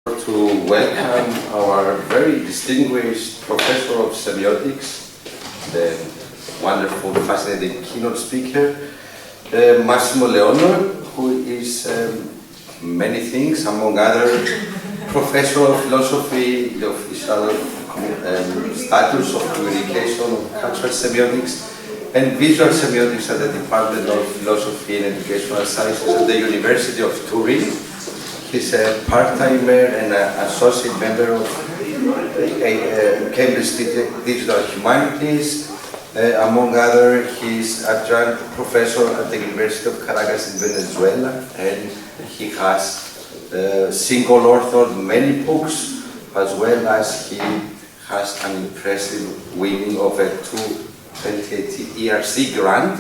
To welcome our very distinguished professor of semiotics, the wonderful, fascinating keynote speaker, Massimo LEONE, who is many things, among other professor of philosophy, the official status of communication of cultural semiotics, and visual semiotics at the Department of Philosophy and Educational Sciences at the University of Turin. He's a part-timer and an associate member of Cambridge Digital Humanities. Among other, he's adjunct professor at the University of Caracas in Venezuela, and he has single-authored many books, as well as he has an impressive winning of a 2018 ERC grant.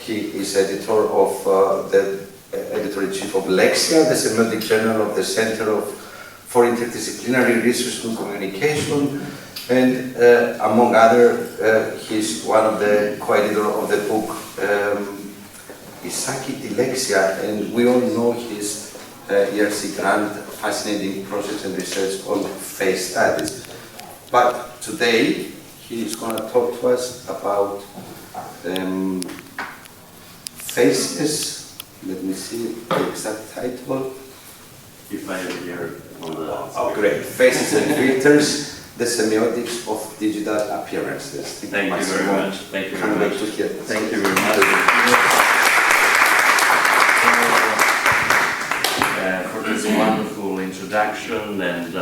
He is editor of the editor-in-chief of Lexia, the semiotic journal of the Center for Interdisciplinary Research and Communication, and among other, he's one of the co-editor of the book Isaki di Lexia, and we all know his ERC grant, fascinating projects and research on face studies. But today, he is going to talk to us about Facets. Let me see the exact title. If I am here on the... Oh, great. Faces and Filters, the Semiotics of Digital Appearances. Thank you very much. Thank you very much. Thank you very much. For this wonderful introduction, and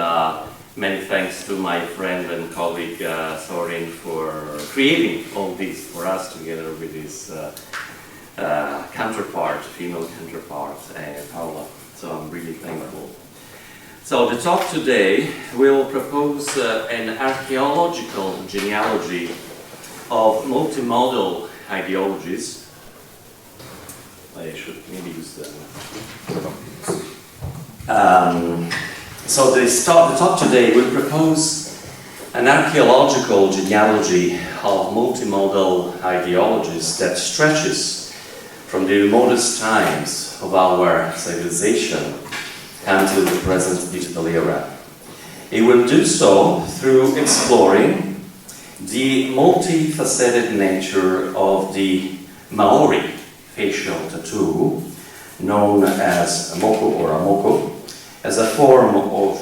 many thanks to my friend and colleague Sorin for creating all this for us together with his female counterpart, Paula. So I'm really thankful. So the talk today will propose an archaeological genealogy of multimodal ideologies. I should maybe use the... So the talk today will propose an archaeological genealogy of multimodal ideologies that stretches from the remotest times of our civilization until the present digital era. It will do so through exploring the multifaceted nature of the Maori facial tattoo, known as moko or amoko, as a form of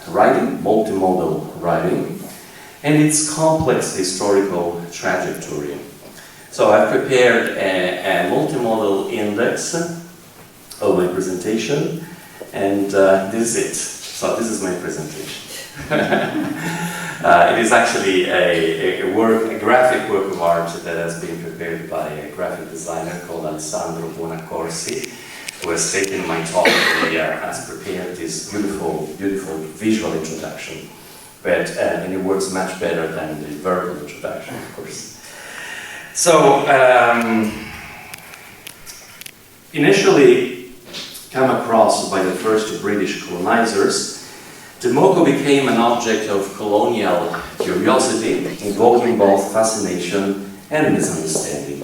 writing, multimodal writing, and its complex historical trajectory. So I've prepared a multimodal index of my presentation, and this is it. So this is my presentation. It is actually a graphic work of art that has been prepared by a graphic designer called Alessandro Buonacorsi, who has taken my talk and has prepared this beautiful, beautiful visual introduction. And it works much better than the verbal introduction, of course. So, initially come across by the first British colonizers, the moko became an object of colonial curiosity, invoking both fascination and misunderstanding.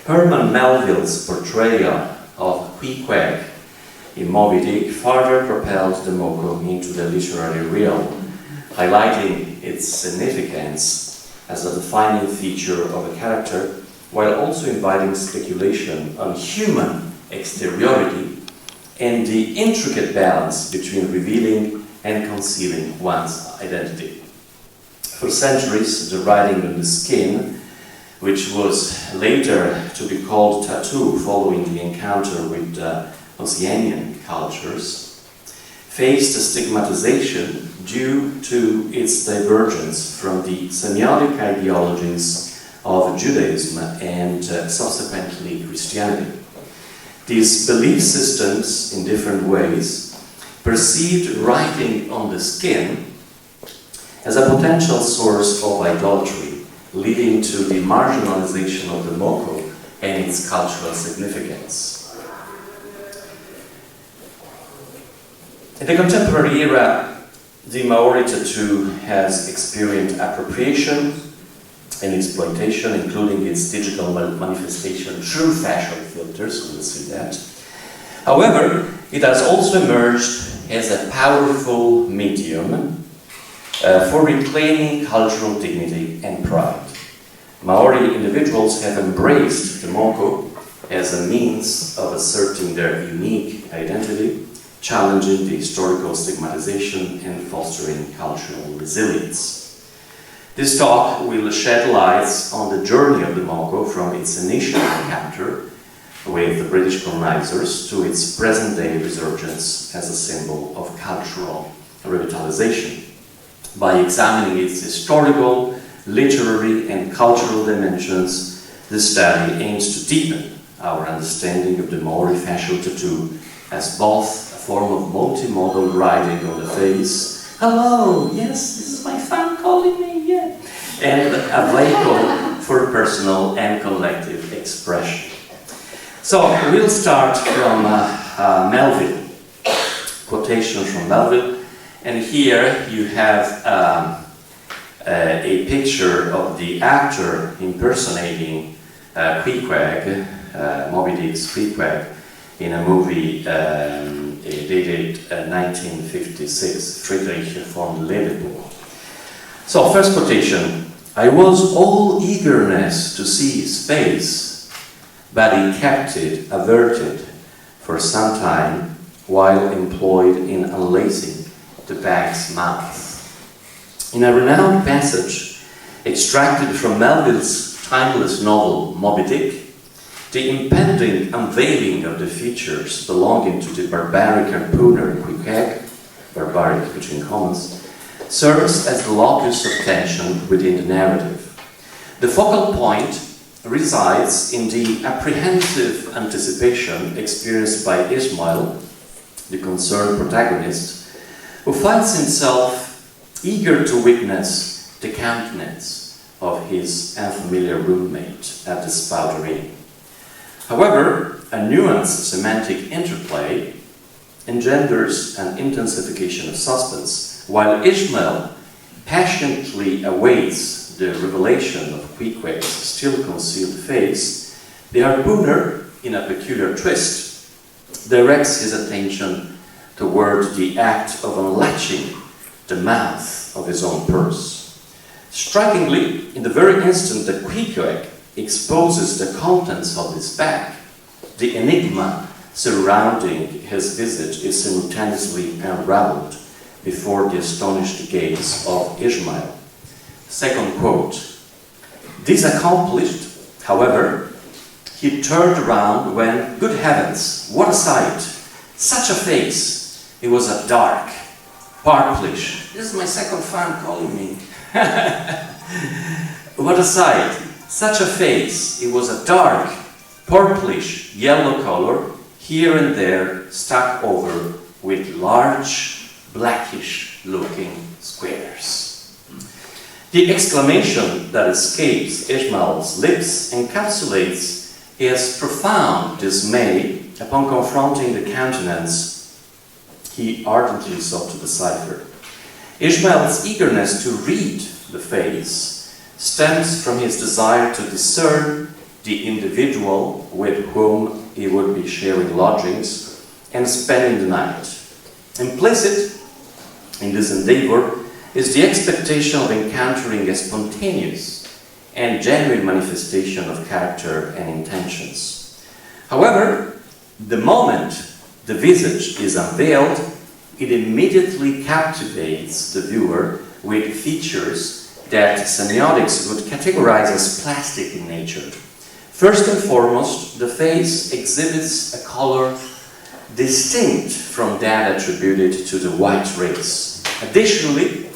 Herman Melville's portrayal of Queequeg in Moby Dick further propelled the moko into the literary realm, highlighting its significance as a defining feature of a character, while also inviting speculation on human exteriority and the intricate balance between revealing and concealing one's identity. For centuries, the writing on the skin, which was later to be called tattoo following the encounter with Oceanian cultures, faced stigmatization due to its divergence from the semiotic ideologies of Judaism and subsequently Christianity. These belief systems, in different ways, perceived writing on the skin as a potential source of idolatry, leading to the marginalization of the moko and its cultural significance. In the contemporary era, the Maori tattoo has experienced appropriation and exploitation, including its digital manifestation through facial filters, we'll see that. However, it has also emerged as a powerful medium for reclaiming cultural dignity and pride. Maori individuals have embraced the moko as a means of asserting their unique identity, challenging the historical stigmatization and fostering cultural resilience. This talk will shed light on the journey of the moko from its initial encounter with the British colonizers to its present-day resurgence as a symbol of cultural revitalization. By examining its historical, literary, and cultural dimensions, this study aims to deepen our understanding of the Maori facial tattoo as both a form of multimodal writing on the face, hello, yes, this is my fan calling me, yeah, and a vehicle for personal and collective expression. So we'll start from Melville, quotations from Melville, and here you have a picture of the actor impersonating Queequeg, Moby Dick's Queequeg, in a movie dated 1956, Friedrich von Ledeburg. So, first quotation, I was all eagerness to see his face, but he kept it averted for some time while employed in unlacing the bag's mouth. In a renowned passage extracted from Melville's timeless novel Moby Dick, the impending unveiling of the features belonging to the barbaric harpooner Queequeg, barbaric between commas, serves as the locus of tension within the narrative. The focal point resides in the apprehensive anticipation experienced by Ishmael, the concerned protagonist, who finds himself eager to witness the countenance of his unfamiliar roommate at the Spoutery. However, a nuanced semantic interplay engenders an intensification of suspense, while Ishmael patiently awaits the revelation of Queequeg's still concealed face. The harpooner, in a peculiar twist, directs his attention toward the act of unlatching the mouth of his own purse. Strikingly, in the very instant that Queequeg exposes the contents of his bag, the enigma surrounding his visage is simultaneously unraveled before the astonished gaze of Ishmael. Second quote, this accomplished, however, he turned around when, good heavens, what a sight! Such a face! It was a dark, purplish. This is my second fan calling me. What a sight! Such a face! It was a dark, purplish yellow color, here and there stuck over with large, blackish-looking squares. The exclamation that escapes Ishmael's lips encapsulates his profound dismay upon confronting the countenance he ardently sought to decipher. Ishmael's eagerness to read the face stems from his desire to discern the individual with whom he would be sharing lodgings and spending the night. Implicit in this endeavor is the expectation of encountering a spontaneous and genuine manifestation of character and intentions. However, the moment the visage is unveiled, it immediately captivates the viewer with features that semiotics would categorize as plastic in nature. First and foremost, the face exhibits a color distinct from that attributed to the white race. Additionally,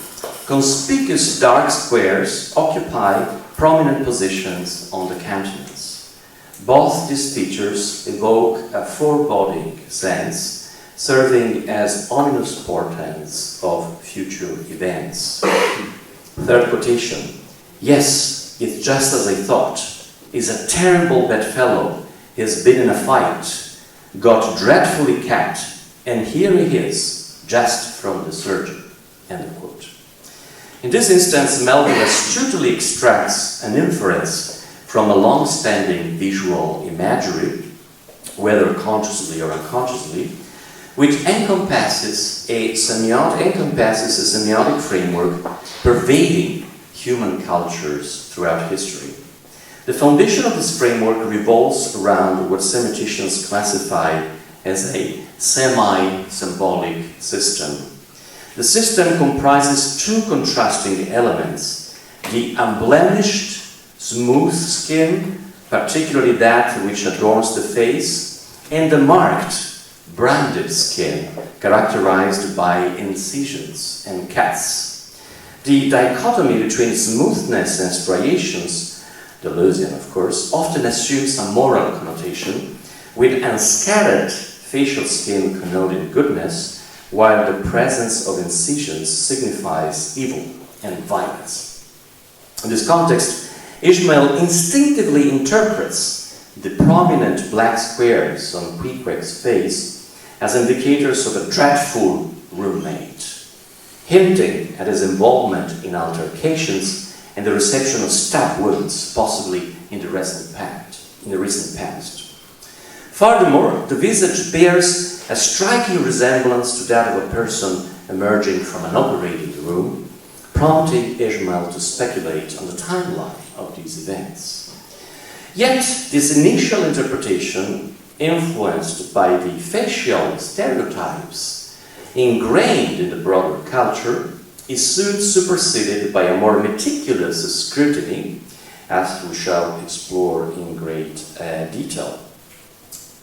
conspicuous dark squares occupy prominent positions on the countenance. Both these features evoke a foreboding sense, serving as ominous portents of future events. Third quotation. Yes, it's just as I thought. He's a terrible bedfellow. He's been in a fight, got dreadfully capped, and here he is, just from the surgeon. End of quote. In this instance, Melville astutely extracts an inference from a long-standing visual imagery whether consciously or unconsciously, which encompasses a semiotic framework pervading human cultures throughout history. The foundation of this framework revolves around what semioticians classify as a semi-symbolic system. The system comprises two contrasting elements: the unblemished, smooth skin, particularly that which adorns the face, and the marked, branded skin, characterized by incisions and cuts. The dichotomy between smoothness and striations, Deleuzian of course, often assumes a moral connotation, with unscarred facial skin connoting goodness, while the presence of incisions signifies evil and violence. In this context, Ishmael instinctively interprets the prominent black squares on Queequeg's face as indicators of a dreadful roommate, hinting at his involvement in altercations and the reception of stab wounds, possibly in the recent past. Furthermore, the visage bears a striking resemblance to that of a person emerging from an operating room, prompting Ishmael to speculate on the timeline of these events. Yet, this initial interpretation, influenced by the facial stereotypes ingrained in the broader culture, is soon superseded by a more meticulous scrutiny, as we shall explore in great detail.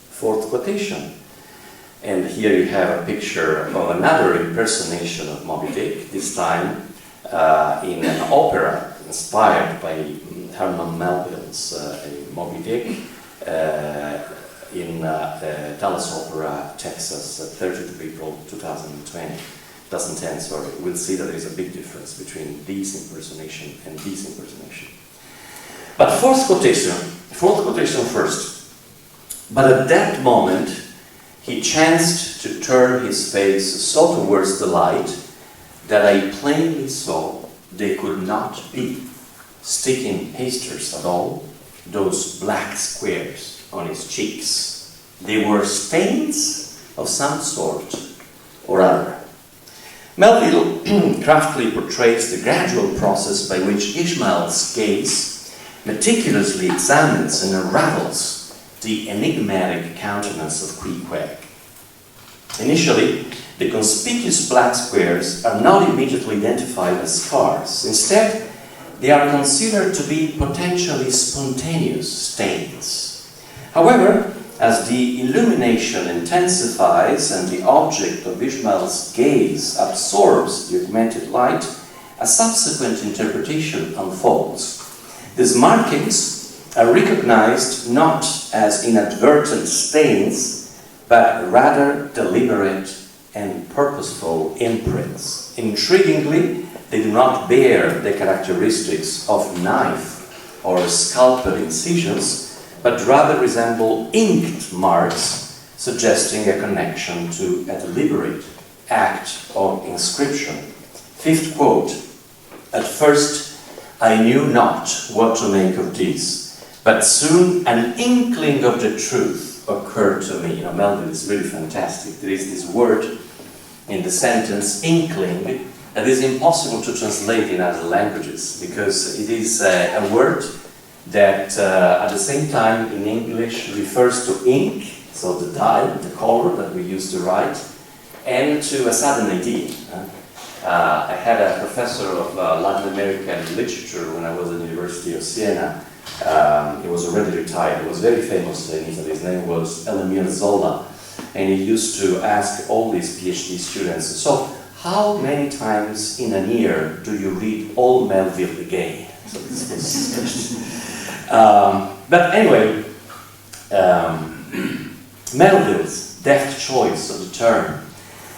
Fourth quotation. And here you have a picture of another impersonation of Moby Dick, this time in an opera inspired by Herman Melville's Moby Dick in Dallas Opera, Texas, 30th of April 2010. Sorry. We'll see that there is a big difference between these impersonation and this impersonation. But fourth quotation first. But at that moment, he chanced to turn his face so towards the light that I plainly saw they could not be sticking hasters at all, those black squares on his cheeks. They were stains of some sort or other. Melville craftily portrays the gradual process by which Ishmael's gaze meticulously examines and unravels the enigmatic countenance of Queequeg. Initially, the conspicuous black squares are not immediately identified as scars. Instead, they are considered to be potentially spontaneous stains. However, as the illumination intensifies and the object of Ishmael's gaze absorbs the augmented light, a subsequent interpretation unfolds. These markings are recognized not as inadvertent stains, but rather deliberate and purposeful imprints. Intriguingly, they do not bear the characteristics of knife or scalpel incisions, but rather resemble inked marks, suggesting a connection to a deliberate act of inscription. Fifth quote. At first, I knew not what to make of this, but soon an inkling of the truth occurred to me. Melville is really fantastic. There is this word in the sentence, inkling, that is impossible to translate in other languages, because it is a word that at the same time in English refers to ink, so the dye, the color that we use to write, and to a sudden idea. I had a professor of Latin American literature when I was at the University of Siena. He was already retired. He was very famous in Italy. His name was Emile Zola, and he used to ask all these PhD students, so how many times in a year do you read all Melville again? So this was his question. But anyway, Melville's deft choice of the term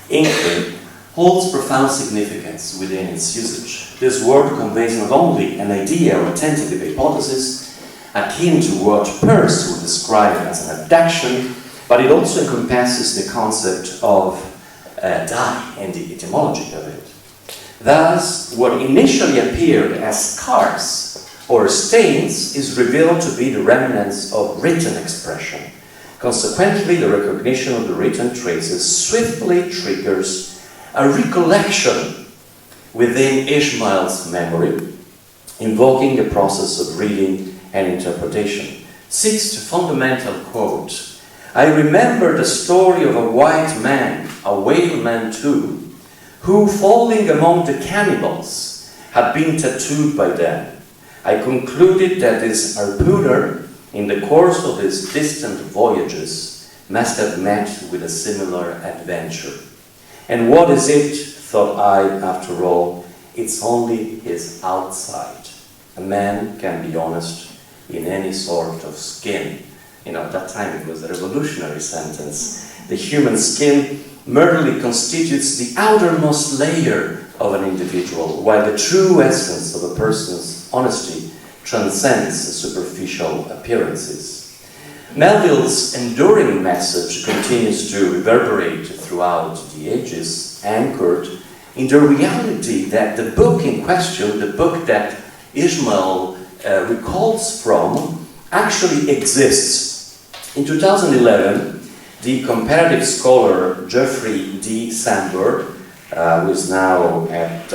inkling holds profound significance within its usage. This word conveys not only an idea or a tentative hypothesis akin to what Peirce would describe as an abduction, but it also encompasses the concept of dye and the etymology of it. Thus, what initially appeared as scars or stains is revealed to be the remnants of written expression, Consequently, the recognition of the written traces swiftly triggers a recollection within Ishmael's memory, invoking a process of reading and interpretation. Sixth fundamental quote: I remember the story of a white man, a whale man too, who, falling among the cannibals, had been tattooed by them. I concluded that this harpooner, in the course of his distant voyages, must have met with a similar adventure. And what is it, thought I, after all? It's only his outside. A man can be honest in any sort of skin. You know, at that time it was a revolutionary sentence. The human skin merely constitutes the outermost layer of an individual, while the true essence of a person's honesty transcends superficial appearances. Melville's enduring message continues to reverberate throughout the ages, anchored in the reality that the book in question, the book that Ishmael recalls from, actually exists. In 2011, the comparative scholar Geoffrey D. Sandberg, who is now at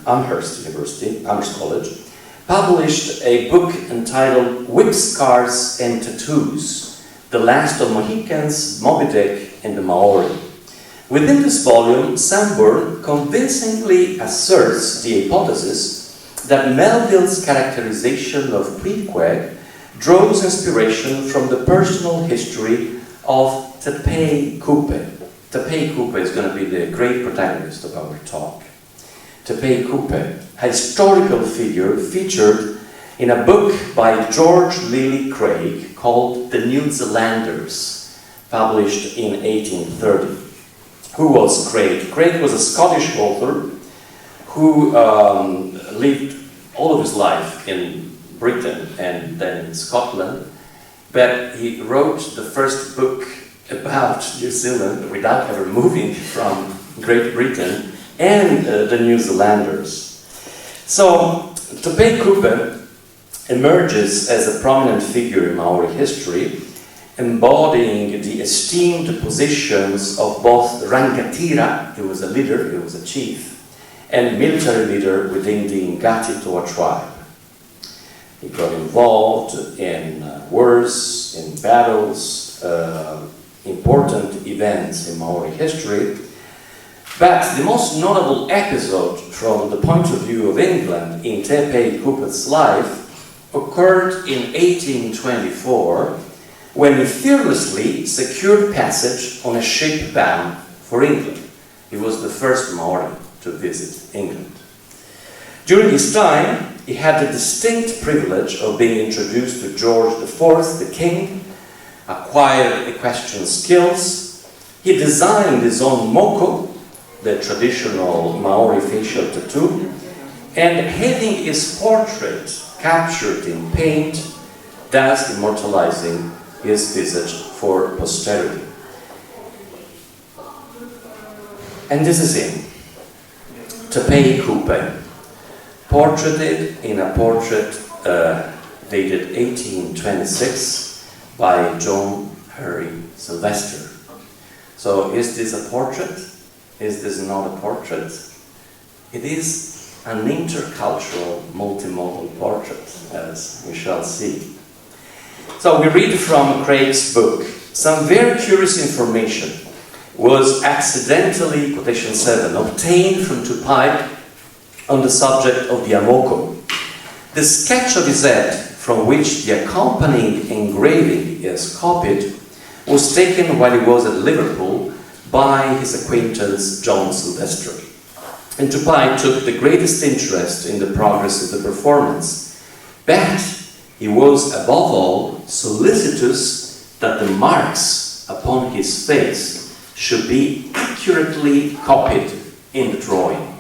Amherst College, published a book entitled Whip Scars and Tattoos, The Last of Mohicans, Moby Dick, and the Maori. Within this volume, Sandberg convincingly asserts the hypothesis that Melville's characterization of Queequeg draws inspiration from the personal history of Tepe Kupe. Tepe Kupe is going to be the great protagonist of our talk. Tepe Kupe, a historical figure featured in a book by George Lilly Craig called The New Zealanders, published in 1830. Who was Craig? Craig was a Scottish author who lived all of his life in Britain and then in Scotland, but he wrote the first book about New Zealand without ever moving from Great Britain and the New Zealanders. So, Tepe Kupe emerges as a prominent figure in Maori history, embodying the esteemed positions of both Rangatira, he was a leader, he was a chief, and military leader within the Ngati Toa tribe. He got involved in wars, in battles, important events in Maori history. But the most notable episode from the point of view of England in Tepe Kupe's life occurred in 1824, when he fearlessly secured passage on a ship bound for England. He was the first Maori to visit England. During his time, he had the distinct privilege of being introduced to George IV, the king, acquired equestrian skills. He designed his own moko, the traditional Maori facial tattoo, and having his portrait captured in paint, thus immortalizing his visage for posterity. And this is him, Tepe Kupe, portraited in a portrait dated 1826 by John Harry Sylvester. So is this a portrait? Is this not a portrait? It is an intercultural, multimodal portrait, as we shall see. So we read from Craig's book. Some very curious information was accidentally, quotation 7, obtained from Tupai on the subject of the Amoko. The sketch of his head, from which the accompanying engraving is copied, was taken while he was at Liverpool by his acquaintance John Sylvester. And Tupai took the greatest interest in the progress of the performance, but he was above all solicitous that the marks upon his face should be accurately copied in the drawing.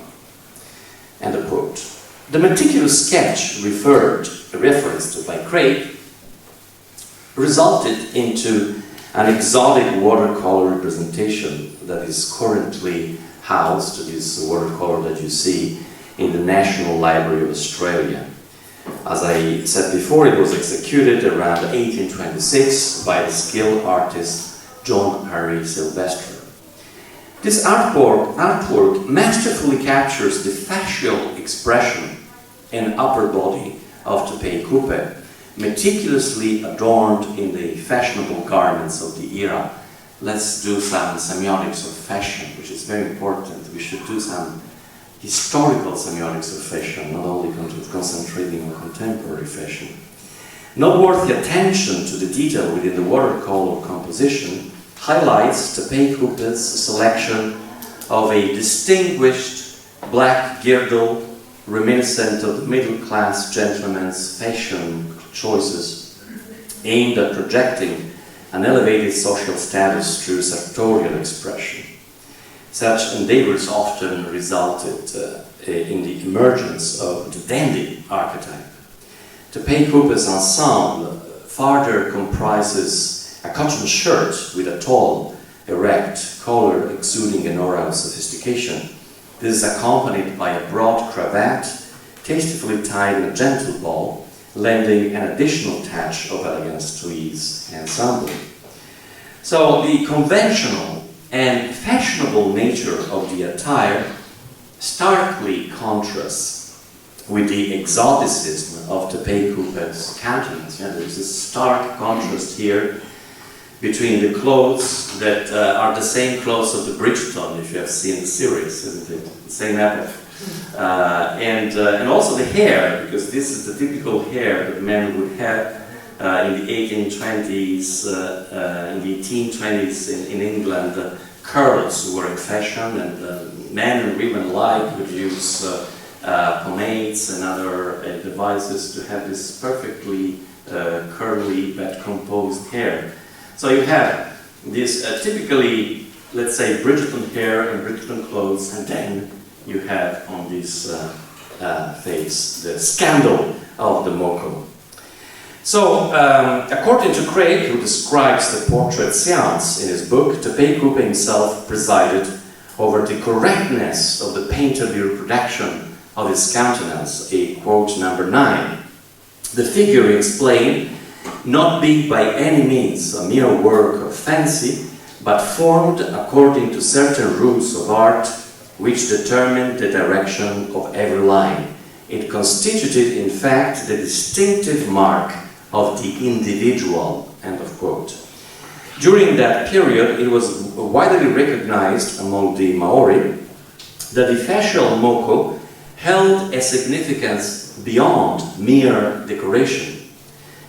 End of quote. The meticulous sketch referenced to by Craig resulted into an exotic watercolor representation that is currently housed, this watercolor that you see, in the National Library of Australia. As I said before, it was executed around 1826 by the skilled artist John Harry Sylvester. This artwork masterfully captures the facial expression and upper body of Tupei Coupe, meticulously adorned in the fashionable garments of the era. Let's do some semiotics of fashion, which is very important. We should do some historical semiotics of fashion, not only concentrating on contemporary fashion. Noteworthy attention to the detail within the watercolor composition highlights Tupei Coupe's selection of a distinguished black girdle reminiscent of the middle-class gentleman's fashion choices, aimed at projecting an elevated social status through sartorial expression. Such endeavors often resulted in the emergence of the dandy archetype. Tupei Coupe's ensemble further comprises a cotton shirt with a tall, erect collar exuding an aura of sophistication. This is accompanied by a broad cravat, tastefully tied in a gentle bow, lending an additional touch of elegance to his ensemble. So the conventional and fashionable nature of the attire starkly contrasts with the exoticism of Tupei Coupe's countenance. Yeah, there's this stark contrast here between the clothes that are the same clothes of the Bridgerton, if you have seen the series, isn't it? The same epoch. And also the hair, because this is the typical hair that men would have in the 1820s, in the 1820s in England. Curls were in fashion, and men and women alike would use pomades and other devices to have this perfectly curly but composed hair. So you have this typically, let's say, Bridgerton hair and Bridgerton clothes, and then you have on this face the scandal of the Moko. So, according to Craig, who describes the portrait seance in his book, Tupei Coupe himself presided over the correctness of the painterly reproduction of his countenance, a quote number 9. The figure, he explained, not being by any means a mere work of fancy, but formed according to certain rules of art which determined the direction of every line. It constituted, in fact, the distinctive mark of the individual, end of quote. During that period, it was widely recognized among the Maori that the facial Moko held a significance beyond mere decoration.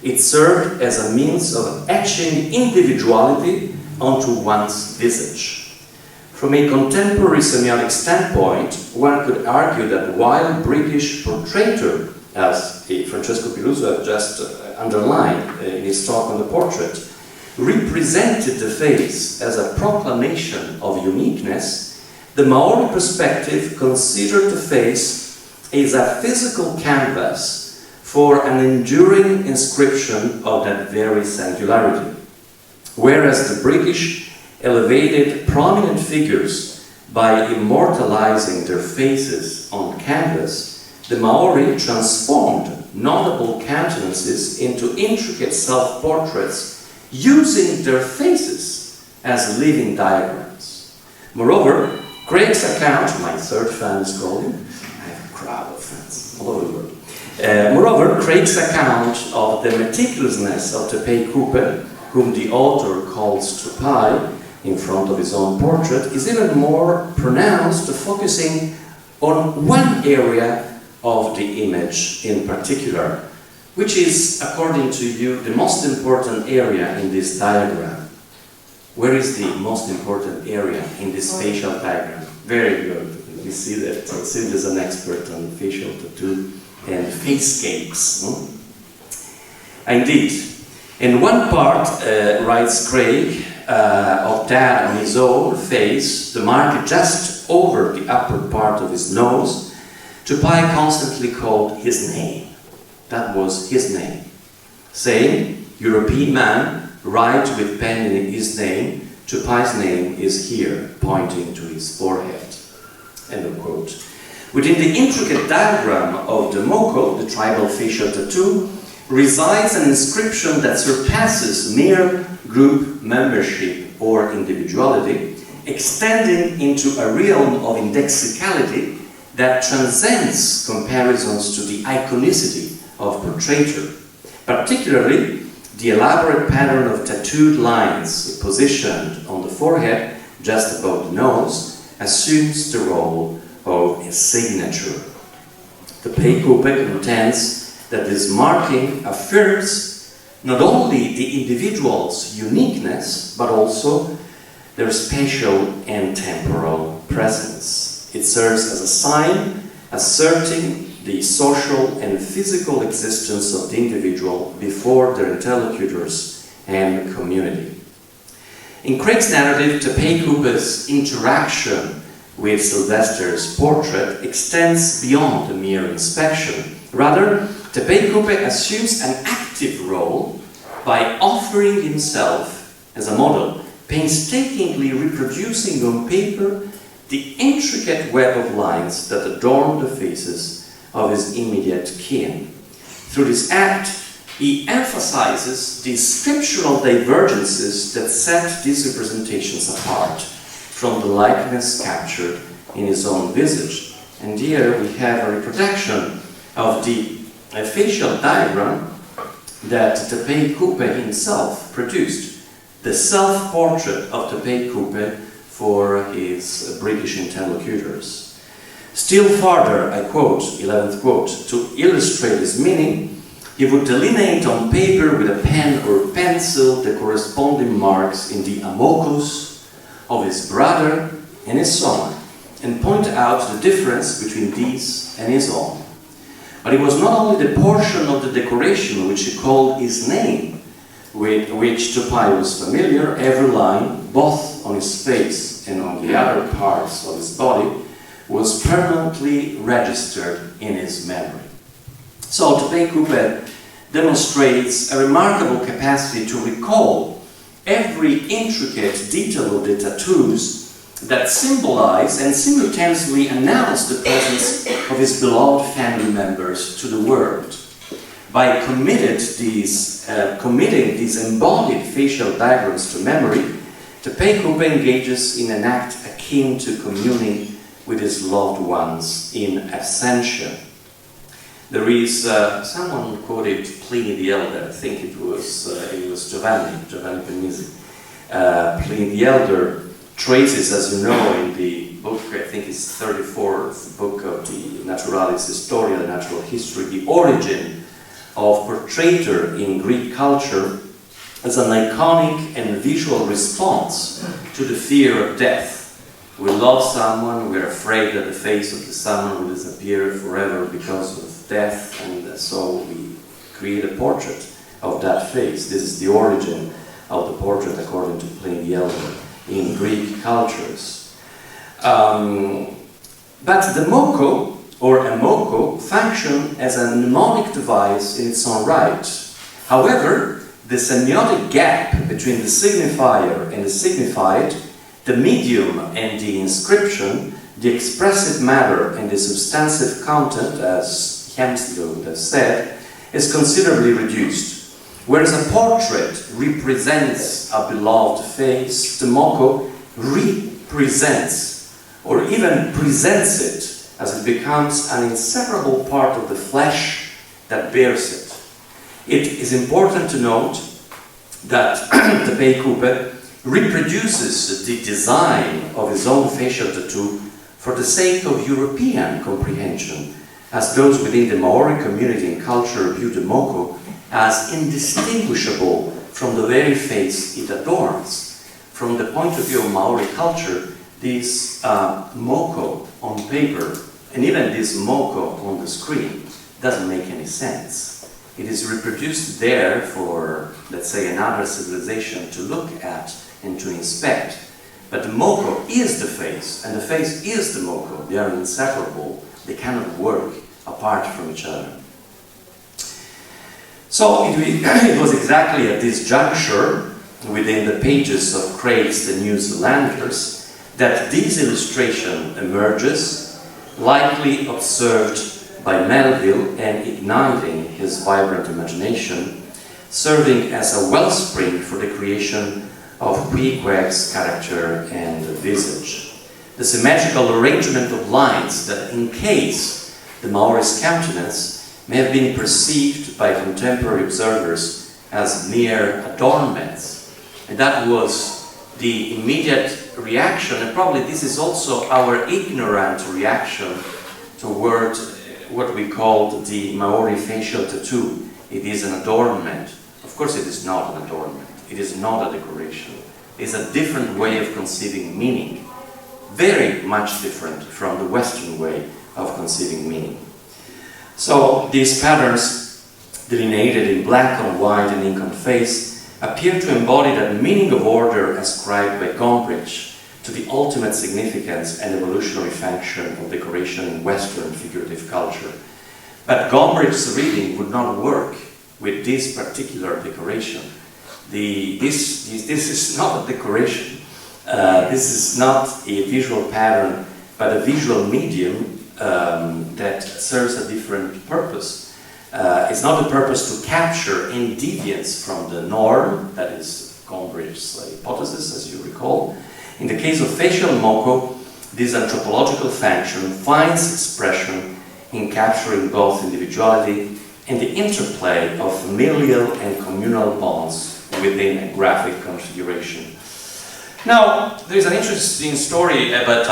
It served as a means of etching individuality onto one's visage. From a contemporary semiotic standpoint, one could argue that while British portraiture, as Francesco Piluso had just underlined in his talk on the portrait, represented the face as a proclamation of uniqueness, the Maori perspective considered the face as a physical canvas for an enduring inscription of that very singularity. Whereas the British elevated prominent figures by immortalizing their faces on canvas, the Maori transformed notable countenances into intricate self-portraits using their faces as living diagrams. Moreover, Craig's account, my third fan is calling, I have a crowd of fans all over the world. Moreover, Craig's account of the meticulousness of Tupei Coupe, whom the author calls Tupai, in front of his own portrait, is even more pronounced, focusing on one area of the image in particular, which is, according to you, the most important area in this diagram. Where is the most important area in this facial diagram? Very good. We see that Sylvia is an expert on facial tattoo and facescapes. Indeed. In one part, writes Craig, of that on his own face, the mark just over the upper part of his nose, Tupai constantly called his name. That was his name. Saying, European man, write with pen in his name, Tupai's name is here, pointing to his forehead. End of quote. Within the intricate diagram of the Moko, the tribal facial tattoo, resides an inscription that surpasses mere group membership or individuality, extending into a realm of indexicality that transcends comparisons to the iconicity of portraiture. Particularly, the elaborate pattern of tattooed lines positioned on the forehead, just above the nose, assumes the role of a signature. The Pei-Coupe contends that this marking affirms not only the individual's uniqueness, but also their spatial and temporal presence. It serves as a sign asserting the social and physical existence of the individual before their interlocutors and community. In Craig's narrative, the Pei-Coupe's interaction with Sylvester's portrait extends beyond the mere inspection. Rather, the Pei-Coupe assumes an active role by offering himself as a model, painstakingly reproducing on paper the intricate web of lines that adorn the faces of his immediate kin. Through this act, he emphasizes the scriptural divergences that set these representations apart from the likeness captured in his own visage. And here we have a reproduction of the facial diagram that the Pei-Coupe himself produced, the self-portrait of the Pei-Coupe for his British interlocutors. Still further, I quote, 11th quote, to illustrate his meaning, he would delineate on paper with a pen or pencil the corresponding marks in the amocus of his brother and his son, and point out the difference between these and his own. But it was not only the portion of the decoration which he called his name, with which Tupai was familiar. Every line, both on his face and on the other parts of his body, was permanently registered in his memory. So the Pei-Coupe demonstrates a remarkable capacity to recall every intricate detail of the tattoos that symbolize and simultaneously announce the presence of his beloved family members to the world. By committing these embodied facial diagrams to memory, the Pei-Coupe engages in an act akin to communing with his loved ones in absentia. There is someone quoted Pliny the Elder. I think it was Giovanni Panizzi. Pliny the Elder traces, as you know, in the book, I think it's 34th book of the Naturalis Historia, the natural history, the origin of portraiture in Greek culture as an iconic and visual response to the fear of death. We love someone, we're afraid that the face of the someone will disappear forever because of death, and so we create a portrait of that face. This is the origin of the portrait according to Pliny the Elder in Greek cultures. But the Moko, or a Moko, function as a mnemonic device in its own right. However, the semiotic gap between the signifier and the signified, the medium and the inscription, the expressive matter and the substantive content, as Hemslund has said, is considerably reduced. Whereas a portrait represents a beloved face, the Moko represents, or even presents it, as it becomes an inseparable part of the flesh that bears it. It is important to note that the Pei-Coupe reproduces the design of his own facial tattoo for the sake of European comprehension, as those within the Maori community and culture view the Moko as indistinguishable from the very face it adorns. From the point of view of Maori culture, this Moko on paper, and even this Moko on the screen, doesn't make any sense. It is reproduced there for, let's say, another civilization to look at and to inspect. But the Moko is the face, and the face is the Moko. They are inseparable. They cannot work apart from each other. So it was exactly at this juncture, within the pages of Craig's The New Zealanders, that this illustration emerges, likely observed by Melville and igniting his vibrant imagination, serving as a wellspring for the creation of Queequeg's character and visage. The symmetrical arrangement of lines that encase the Maori's countenance may have been perceived by contemporary observers as mere adornments. And that was the immediate reaction, and probably this is also our ignorant reaction toward what we called the Maori facial tattoo. It is an adornment. Of course it is not an adornment. It is not a decoration. It's a different way of conceiving meaning. Very much different from the Western way of conceiving meaning. So these patterns, delineated in black on white and ink on face, appear to embody that meaning of order ascribed by Gombrich to the ultimate significance and evolutionary function of decoration in Western figurative culture. But Gombrich's reading would not work with this particular decoration. This is not a decoration. This is not a visual pattern, but a visual medium that serves a different purpose. It's not the purpose to capture any deviance from the norm, that is Gombrich's hypothesis, as you recall. In the case of facial moko, this anthropological function finds expression in capturing both individuality and the interplay of familial and communal bonds within a graphic configuration. Now, there is an interesting story, but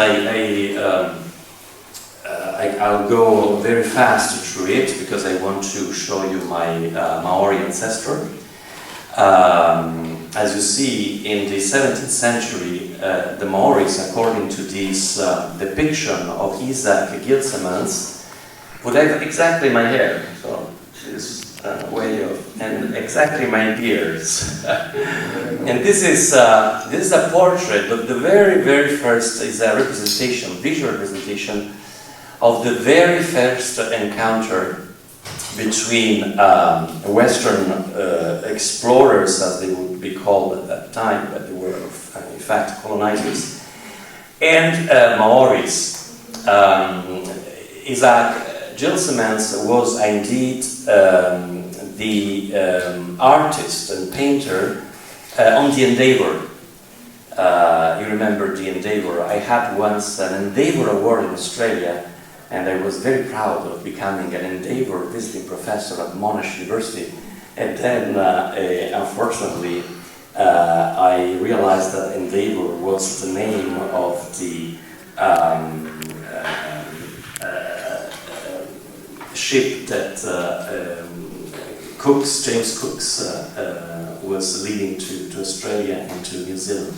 I'll go very fast through it because I want to show you my Maori ancestor. As you see, in the 17th century, the Maoris, according to this depiction of Isaac Gilsemans, would have exactly my hair. So this way of, and exactly my beards. And this is a portrait, but the very first is a representation, visual representation of the very first encounter between Western explorers, as they would be called at that time, but they were in fact colonizers, and Maoris. Isaac Gilsemans was indeed the artist and painter on the Endeavour. You remember the Endeavour? I had once an Endeavour Award in Australia, and I was very proud of becoming an Endeavour visiting professor at Monash University. And then, unfortunately, I realized that Endeavour was the name of the ship that James Cook's was leading to Australia and to New Zealand.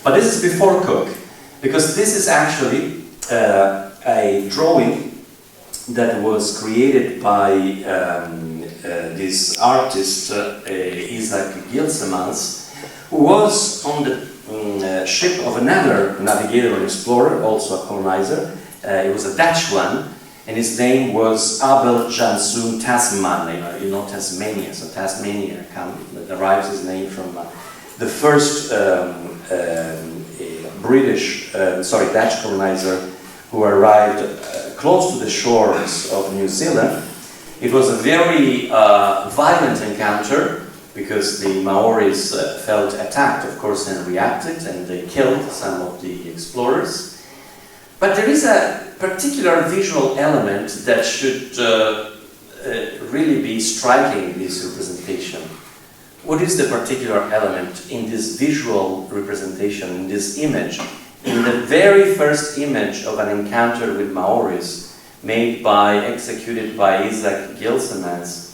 But this is before Cook, because this is actually a drawing that was created by this artist, Isaac Gilsemans, who was on the ship of another navigator and explorer, also a colonizer. It was a Dutch one, and his name was Abel Janszoon Tasman. You know Tasmania, so Tasmania derives his name from the first Dutch colonizer who arrived close to the shores of New Zealand. It was a very violent encounter because the Maoris felt attacked, of course, and reacted, and they killed some of the explorers. But there is a particular visual element that should really be striking in this representation. What is the particular element in this visual representation, in this image? In the very first image of an encounter with Maoris executed by Isaac Gilsemans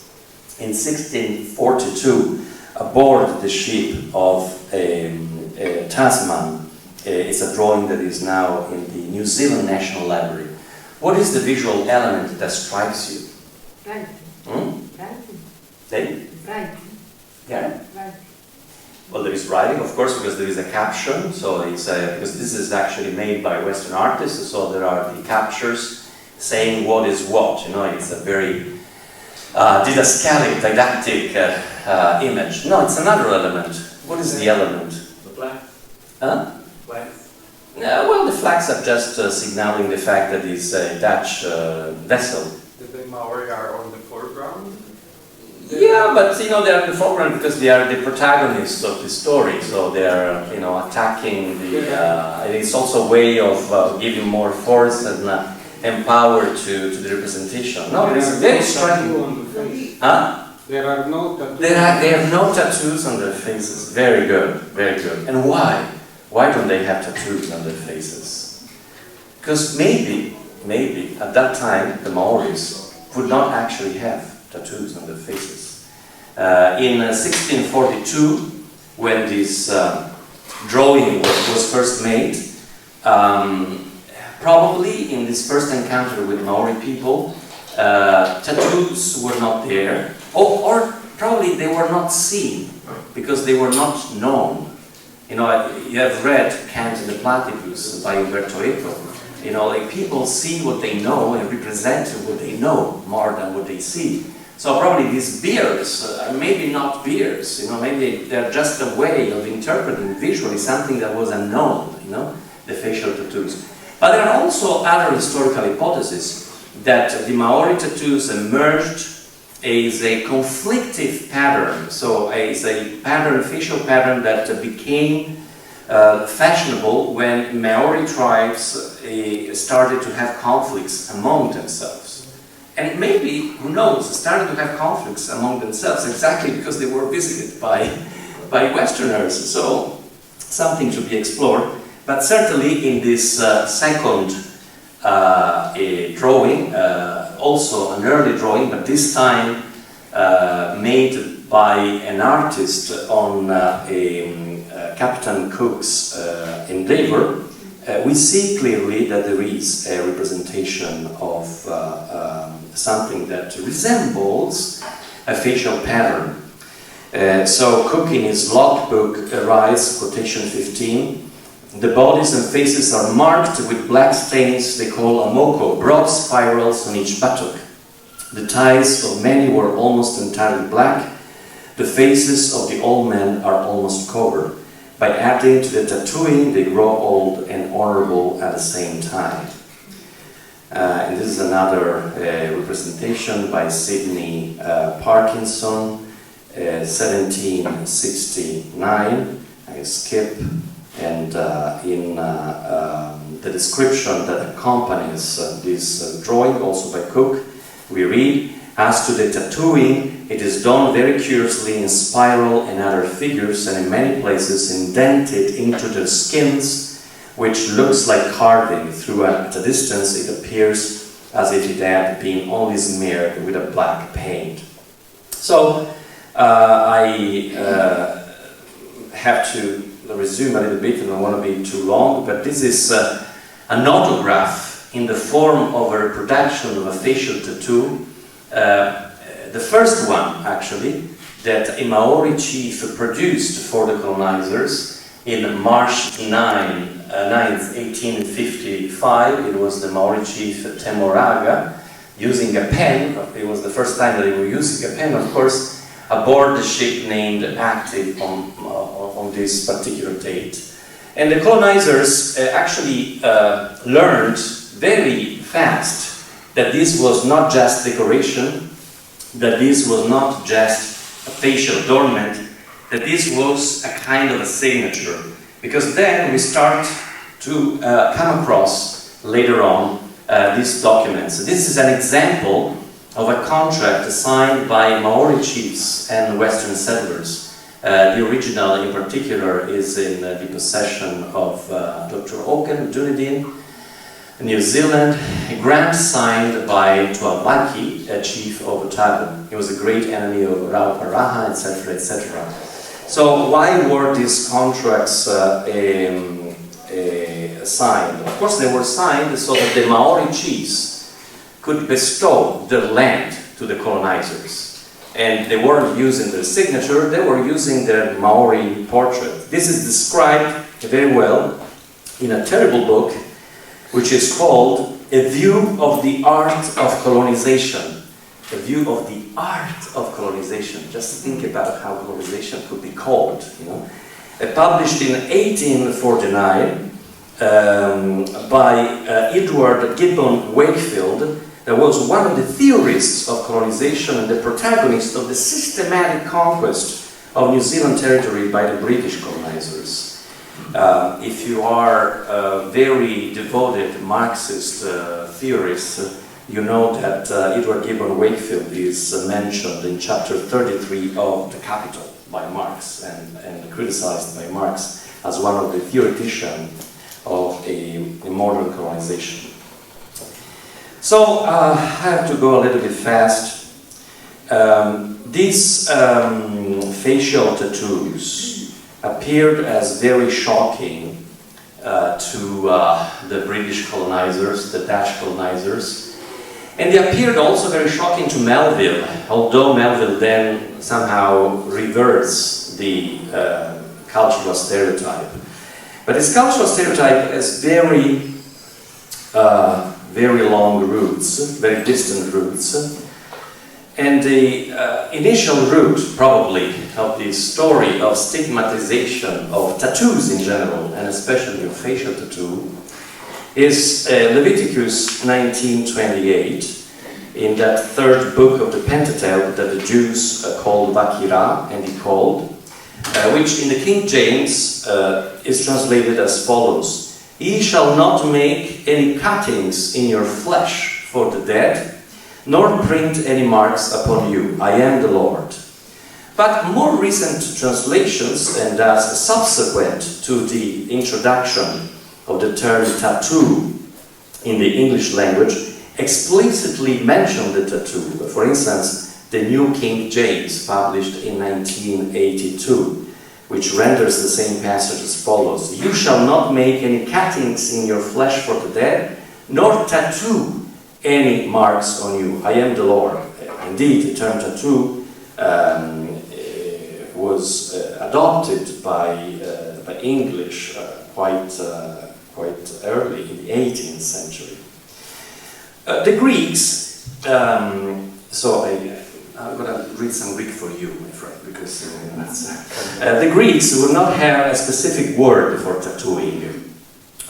in 1642 aboard the ship of Tasman. It's a drawing that is now in the New Zealand National Library. What is the visual element that strikes you? Writing. Writing. Yeah? Writing. Well, there is writing, of course, because there is a caption. So it's because this is actually made by Western artists. So there are the captures saying what is what. You know, it's a very didascalic, didactic image. No, it's another element. What is the element? The black. Huh? Black. Well, the flags are just signaling the fact that it's a Dutch vessel. The Maori are on the foreground? Yeah, but you know, they are in the foreground because they are the protagonists of the story, so they are, you know, attacking the, and it's also a way of giving more force and power to the representation. No, it's very striking. Huh? There are no tattoos. They have no tattoos on their faces. Very good, very good. And why? Why don't they have tattoos on their faces? Because maybe at that time the Maoris would not actually have tattoos on their faces. In 1642, when this drawing was first made, probably in this first encounter with Maori people, tattoos were not there, or probably they were not seen because they were not known. You know, you have read Cant and the Platypus by Umberto Eco. You know, like people see what they know and represent what they know more than what they see. So probably these beards are maybe not beards, you know, maybe they're just a way of interpreting visually something that was unknown, you know, the facial tattoos. But there are also other historical hypotheses that the Maori tattoos emerged as a conflictive pattern, so as a pattern, facial pattern that became fashionable when Maori tribes started to have conflicts among themselves. And maybe, who knows, started to have conflicts among themselves exactly because they were visited by Westerners. So, something to be explored. But certainly in this second drawing, also an early drawing, but this time made by an artist on Captain Cook's endeavor, we see clearly that there is a representation of something that resembles a facial pattern. So Cook in his logbook writes, quotation 15, the bodies and faces are marked with black stains they call amoko, broad spirals on each buttock. The ties of many were almost entirely black. The faces of the old men are almost covered. By adding to the tattooing, they grow old and honorable at the same time. And this is another representation by Sidney Parkinson, 1769. I skip, and in the description that accompanies this drawing, also by Cook, we read, as to the tattooing, it is done very curiously in spiral and other figures, and in many places indented into the skins, which looks like carving. Through at a distance it appears as if it had been only smeared with a black paint. So I have to resume a little bit, and I don't want to be too long, but this is an autograph in the form of a reproduction of a facial tattoo. The first one, actually, that a Maori chief produced for the colonizers in March 9th, 1855. It was the Maori chief Temoraga using a pen. It was the first time that they were using a pen, of course, aboard the ship named Active on this particular date. And the colonizers actually learned very fast that this was not just decoration, that this was not just a facial adornment, that this was a kind of a signature. Because then we start to come across later on these documents. This is an example of a contract signed by Maori chiefs and Western settlers. The original in particular is in the possession of Dr. Oken Dunedin, New Zealand, a grant signed by Tuamaki, a chief of Otago. He was a great enemy of Rauparaha, etc., etc. So why were these contracts signed? Of course, they were signed so that the Maori chiefs could bestow their land to the colonizers. And they weren't using their signature, they were using their Maori portrait. This is described very well in a terrible book which is called A View of the Art of Colonization. A View of the Art of Colonization. Just think about how colonization could be called, you know. Published in 1849 by Edward Gibbon Wakefield, that was one of the theorists of colonization and the protagonist of the systematic conquest of New Zealand territory by the British colonizers. If you are a very devoted Marxist theorist, you know that Edward Gibbon Wakefield is mentioned in chapter 33 of The Capital by Marx and criticized by Marx as one of the theoreticians of a modern colonization. So I have to go a little bit fast. These facial tattoos appeared as very shocking to the British colonizers, the Dutch colonizers, and they appeared also very shocking to Melville, although Melville then somehow reverts the cultural stereotype. But this cultural stereotype has very long roots, very distant roots. And the initial root, probably, of the story of stigmatization of tattoos in general, and especially of facial tattoo, is Leviticus 19:28, in that third book of the Pentateuch that the Jews called Vakira, and he called, which in the King James is translated as follows: "Ye shall not make any cuttings in your flesh for the dead, nor print any marks upon you. I am the Lord." But more recent translations, and thus subsequent to the introduction of the term tattoo in the English language, explicitly mention the tattoo. For instance, the New King James, published in 1982, which renders the same passage as follows: "You shall not make any cuttings in your flesh for the dead, nor tattoo any marks on you. I am the Lord." Indeed, the term tattoo was adopted by English quite early, in the 18th century. The Greeks, so I'm going to read some Greek for you, my friend, because the Greeks would not have a specific word for tattooing.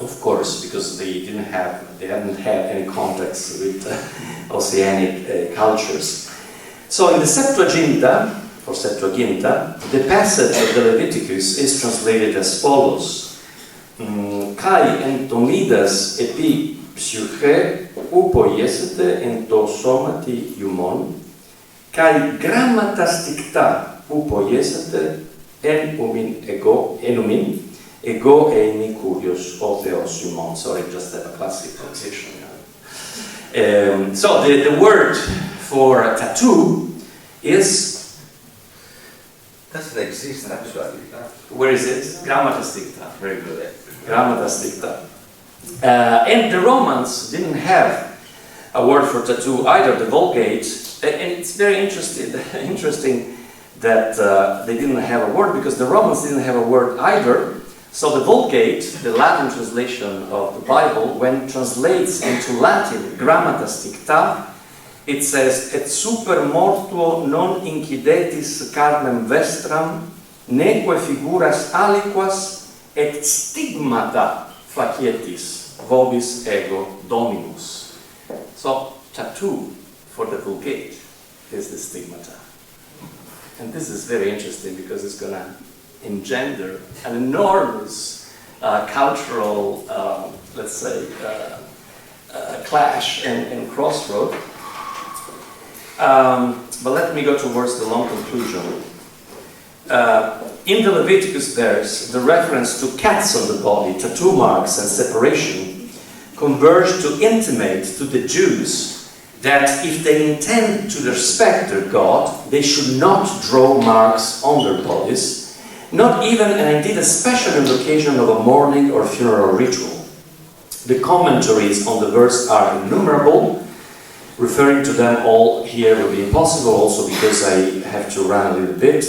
Of course, because they hadn't had any contacts with oceanic cultures. So in the Septuaginta, or Septuaginta, the passage of the Leviticus is translated as follows: "Kai entomidas epi psyche upoiesete ento somati iumon, kai grammatas dicta upoiesete enumin ego eimi curios o theos iumon." Sorry, just have a classic pronunciation. So the word for a tattoo is... Doesn't exist actually. Where is it? Grammatas dicta. Very good. Grammatas dicta. And the Romans didn't have a word for tattoo either. The Vulgate, and it's very interesting that they didn't have a word, because the Romans didn't have a word either. So the Vulgate, the Latin translation of the Bible, when it translates into Latin grammatas dicta, it says: "Et super mortuo non incidetis carnem vestram, neque figuras aliquas, et stigmata facietis vobis ego dominus." So, tattoo for the Vulgate is the stigmata. And this is very interesting, because it's going to engender an enormous cultural, let's say, clash and crossroad. But let me go towards the long conclusion. In the Leviticus verse, the reference to cats on the body, tattoo marks and separation, converge to intimate to the Jews that if they intend to respect their God, they should not draw marks on their bodies, not even, and indeed especially on the occasion of a mourning or funeral ritual. The commentaries on the verse are innumerable. Referring to them all here would be impossible, also because I have to run a little bit.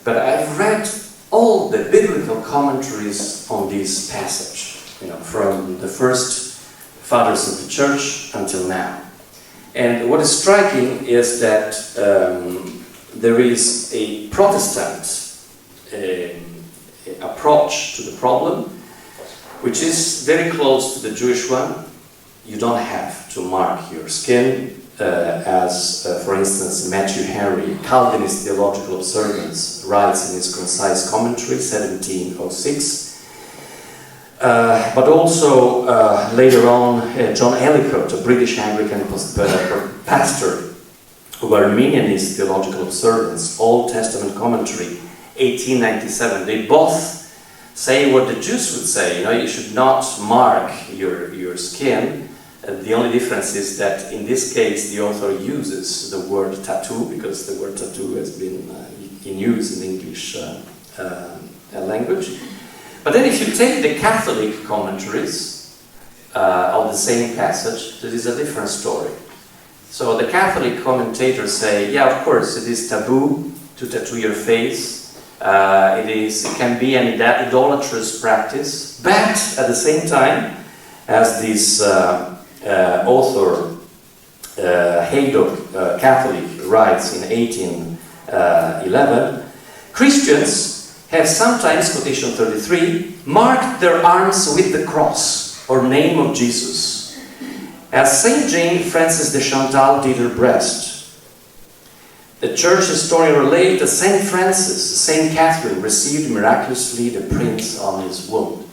But I've read all the biblical commentaries on this passage, from the first fathers of the church until now. And what is striking is that there is a Protestant approach to the problem, which is very close to the Jewish one. You don't have to mark your skin, as, for instance, Matthew Henry, Calvinist Theological Observance, writes in his concise commentary, 1706. But also, later on, John Ellicott, a British Anglican pastor of Arminianist Theological Observance, Old Testament Commentary, 1897, they both say what the Jews would say. You know, you should not mark your skin. The only difference is that in this case the author uses the word tattoo, because the word tattoo has been in use in the English language. But then if you take the Catholic commentaries of the same passage, there is a different story. So the Catholic commentators say, yeah, of course, it is taboo to tattoo your face. It can be an idolatrous practice, but at the same time, as this author, Haydock, Catholic, writes in 1811, Christians have sometimes, quotation 33, marked their arms with the cross or name of Jesus, as Saint Jane Frances de Chantal did her breast. The church historian relates that Saint Francis, Saint Catherine received miraculously the prints on his wound.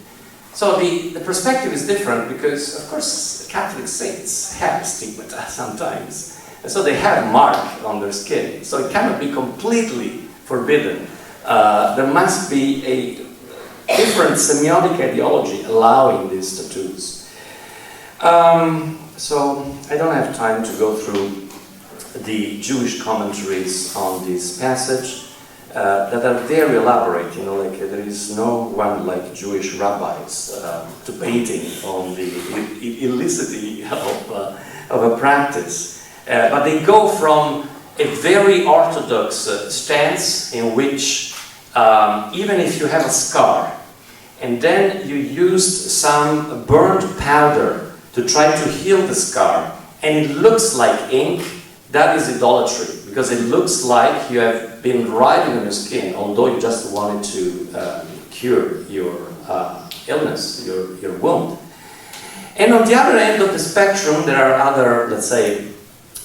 So the perspective is different because, of course, Catholic saints have stigmata sometimes. And so they have mark on their skin. So it cannot be completely forbidden. There must be a different semiotic ideology allowing these tattoos. So I don't have time to go through the Jewish commentaries on this passage that are very elaborate. You know, like there is no one like Jewish rabbis debating on the illicity of a practice, but they go from a very orthodox stance in which even if you have a scar and then you used some burnt powder to try to heal the scar and it looks like ink, that is idolatry, because it looks like you have been writing on your skin, although you just wanted to cure your illness, your wound. And on the other end of the spectrum, there are other, let's say,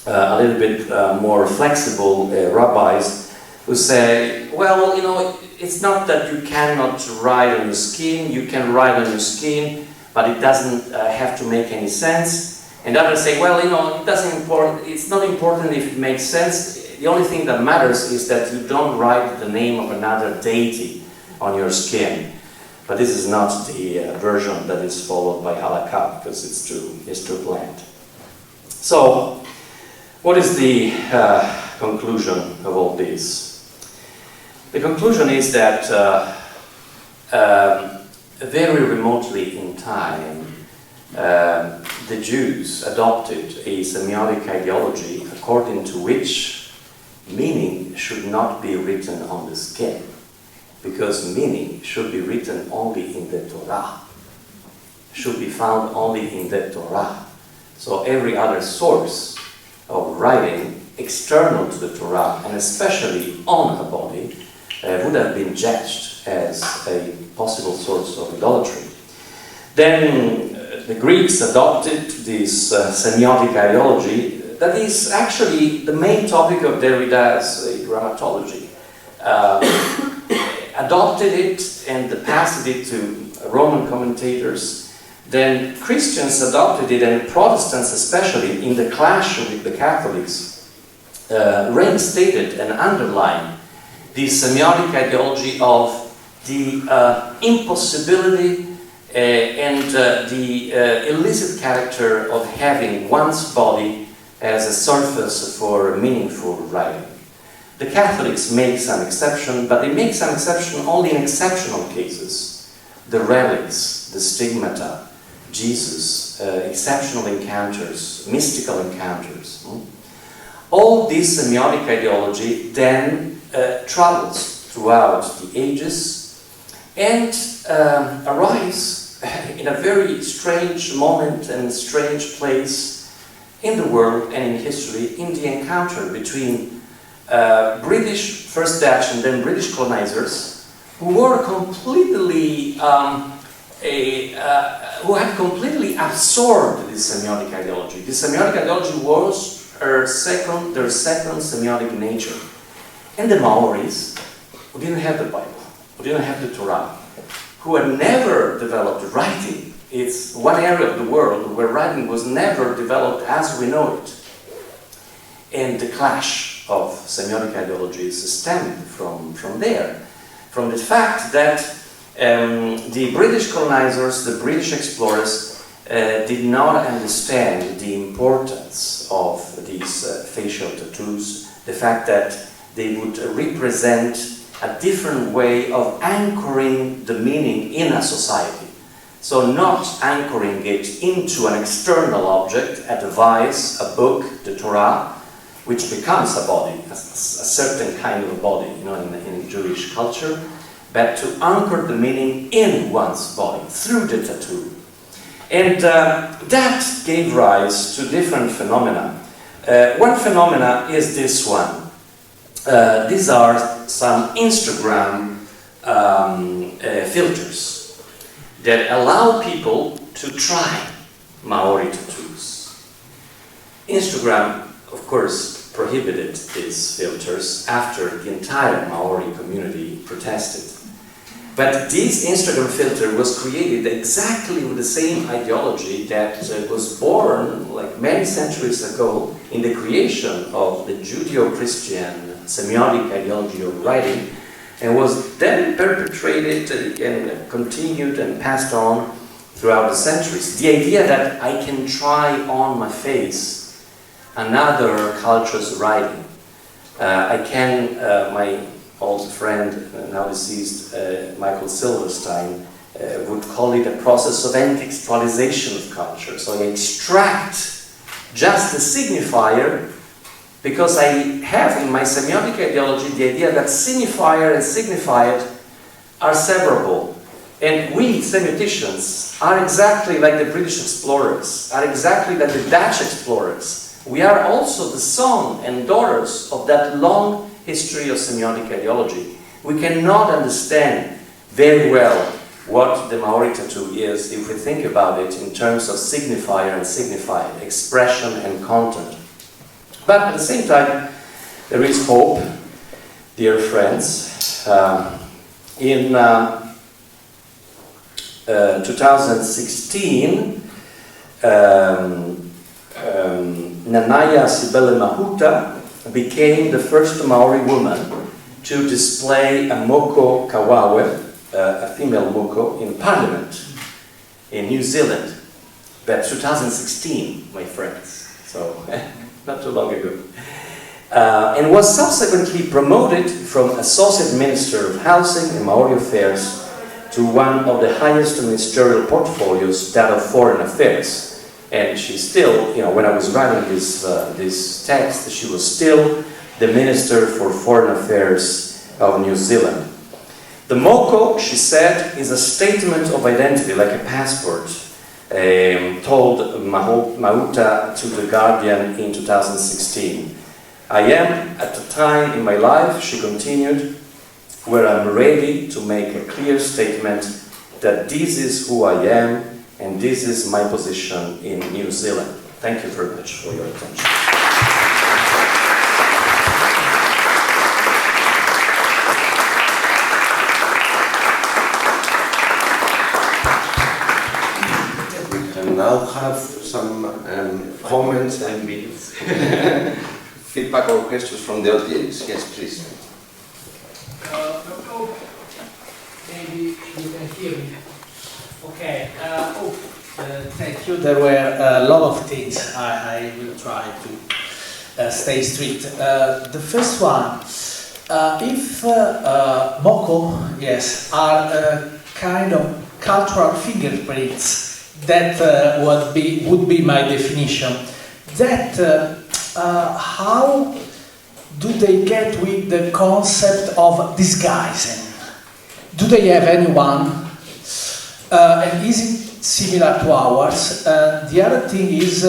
a little bit more flexible rabbis who say, well, you know, it's not that you cannot write on your skin, you can write on your skin, but it doesn't have to make any sense. And others say, well, you know, it's not important if it makes sense. The only thing that matters is that you don't write the name of another deity on your skin. But this is not the version that is followed by halakha, because it's too bland. So, what is the conclusion of all this? The conclusion is that very remotely in time, the Jews adopted a semiotic ideology according to which meaning should not be written on the skin, because meaning should be written only in the Torah, should be found only in the Torah. So every other source of writing external to the Torah, and especially on a body, would have been judged as a possible source of idolatry. Then the Greeks adopted this semiotic ideology that is actually the main topic of Derrida's grammatology. Adopted it and passed it to Roman commentators. Then Christians adopted it, and Protestants especially, in the clash with the Catholics, reinstated and underlined the semiotic ideology of the impossibility and the illicit character of having one's body as a surface for meaningful writing. The Catholics make some exception, but they make some exception only in exceptional cases. The relics, the stigmata, Jesus, exceptional encounters, mystical encounters. All this semiotic ideology then travels throughout the ages and arrives in a very strange moment and strange place in the world and in history, in the encounter between British first Dutch and then British colonizers, who were completely who had completely absorbed this semiotic ideology. This semiotic ideology was their second semiotic nature. And the Maoris, who didn't have the Bible, who didn't have the Torah, who had never developed writing. It's one area of the world where writing was never developed as we know it. And the clash of semiotic ideologies stemmed from there, from the fact that the British colonizers, the British explorers, did not understand the importance of these facial tattoos, the fact that they would represent a different way of anchoring the meaning in a society. So not anchoring it into an external object, a device, a book, the Torah, which becomes a body, a certain kind of a body, you know, in Jewish culture, but to anchor the meaning in one's body through the tattoo. And that gave rise to different phenomena. One phenomena is this one. These are some Instagram filters that allow people to try Maori tattoos. Instagram, of course, prohibited these filters after the entire Maori community protested. But this Instagram filter was created exactly with the same ideology that was born like many centuries ago in the creation of the Judeo-Christian semiotic ideology of writing, and was then perpetrated and continued and passed on throughout the centuries. The idea that I can try on my face another culture's writing. My old friend, now deceased, Michael Silverstein, would call it a process of antextualization of culture. So I extract just the signifier, because I have in my semiotic ideology the idea that signifier and signified are severable. And we, semioticians, are exactly like the British explorers, are exactly like the Dutch explorers. We are also the son and daughters of that long history of semiotic ideology. We cannot understand very well what the Maori tattoo is if we think about it in terms of signifier and signified, expression and content. But at the same time, there is hope, dear friends. In 2016, Nanaya Sibele Mahuta became the first Maori woman to display a moko kawawe, a female moko, in Parliament in New Zealand. But 2016, my friends, so not too long ago. And was subsequently promoted from Associate Minister of Housing and Maori Affairs to one of the highest ministerial portfolios, that of Foreign Affairs. And she still, you know, when I was writing this text, she was still the Minister for Foreign Affairs of New Zealand. The moko, she said, is a statement of identity, like a passport, told Mahuta to The Guardian in 2016. I am, at the time in my life, she continued, where I'm ready to make a clear statement that this is who I am, and this is my position in New Zealand. Thank you very much for your attention. We can now have some comments and feedback or questions from the audience. Yes, please. Maybe you can hear me. Okay, thank you. There were a lot of things. I will try to stay strict. The first one, if moko, yes, are kind of cultural fingerprints, that would be my definition. That how do they get with the concept of disguising? Do they have anyone? And is it similar to ours? The other thing is,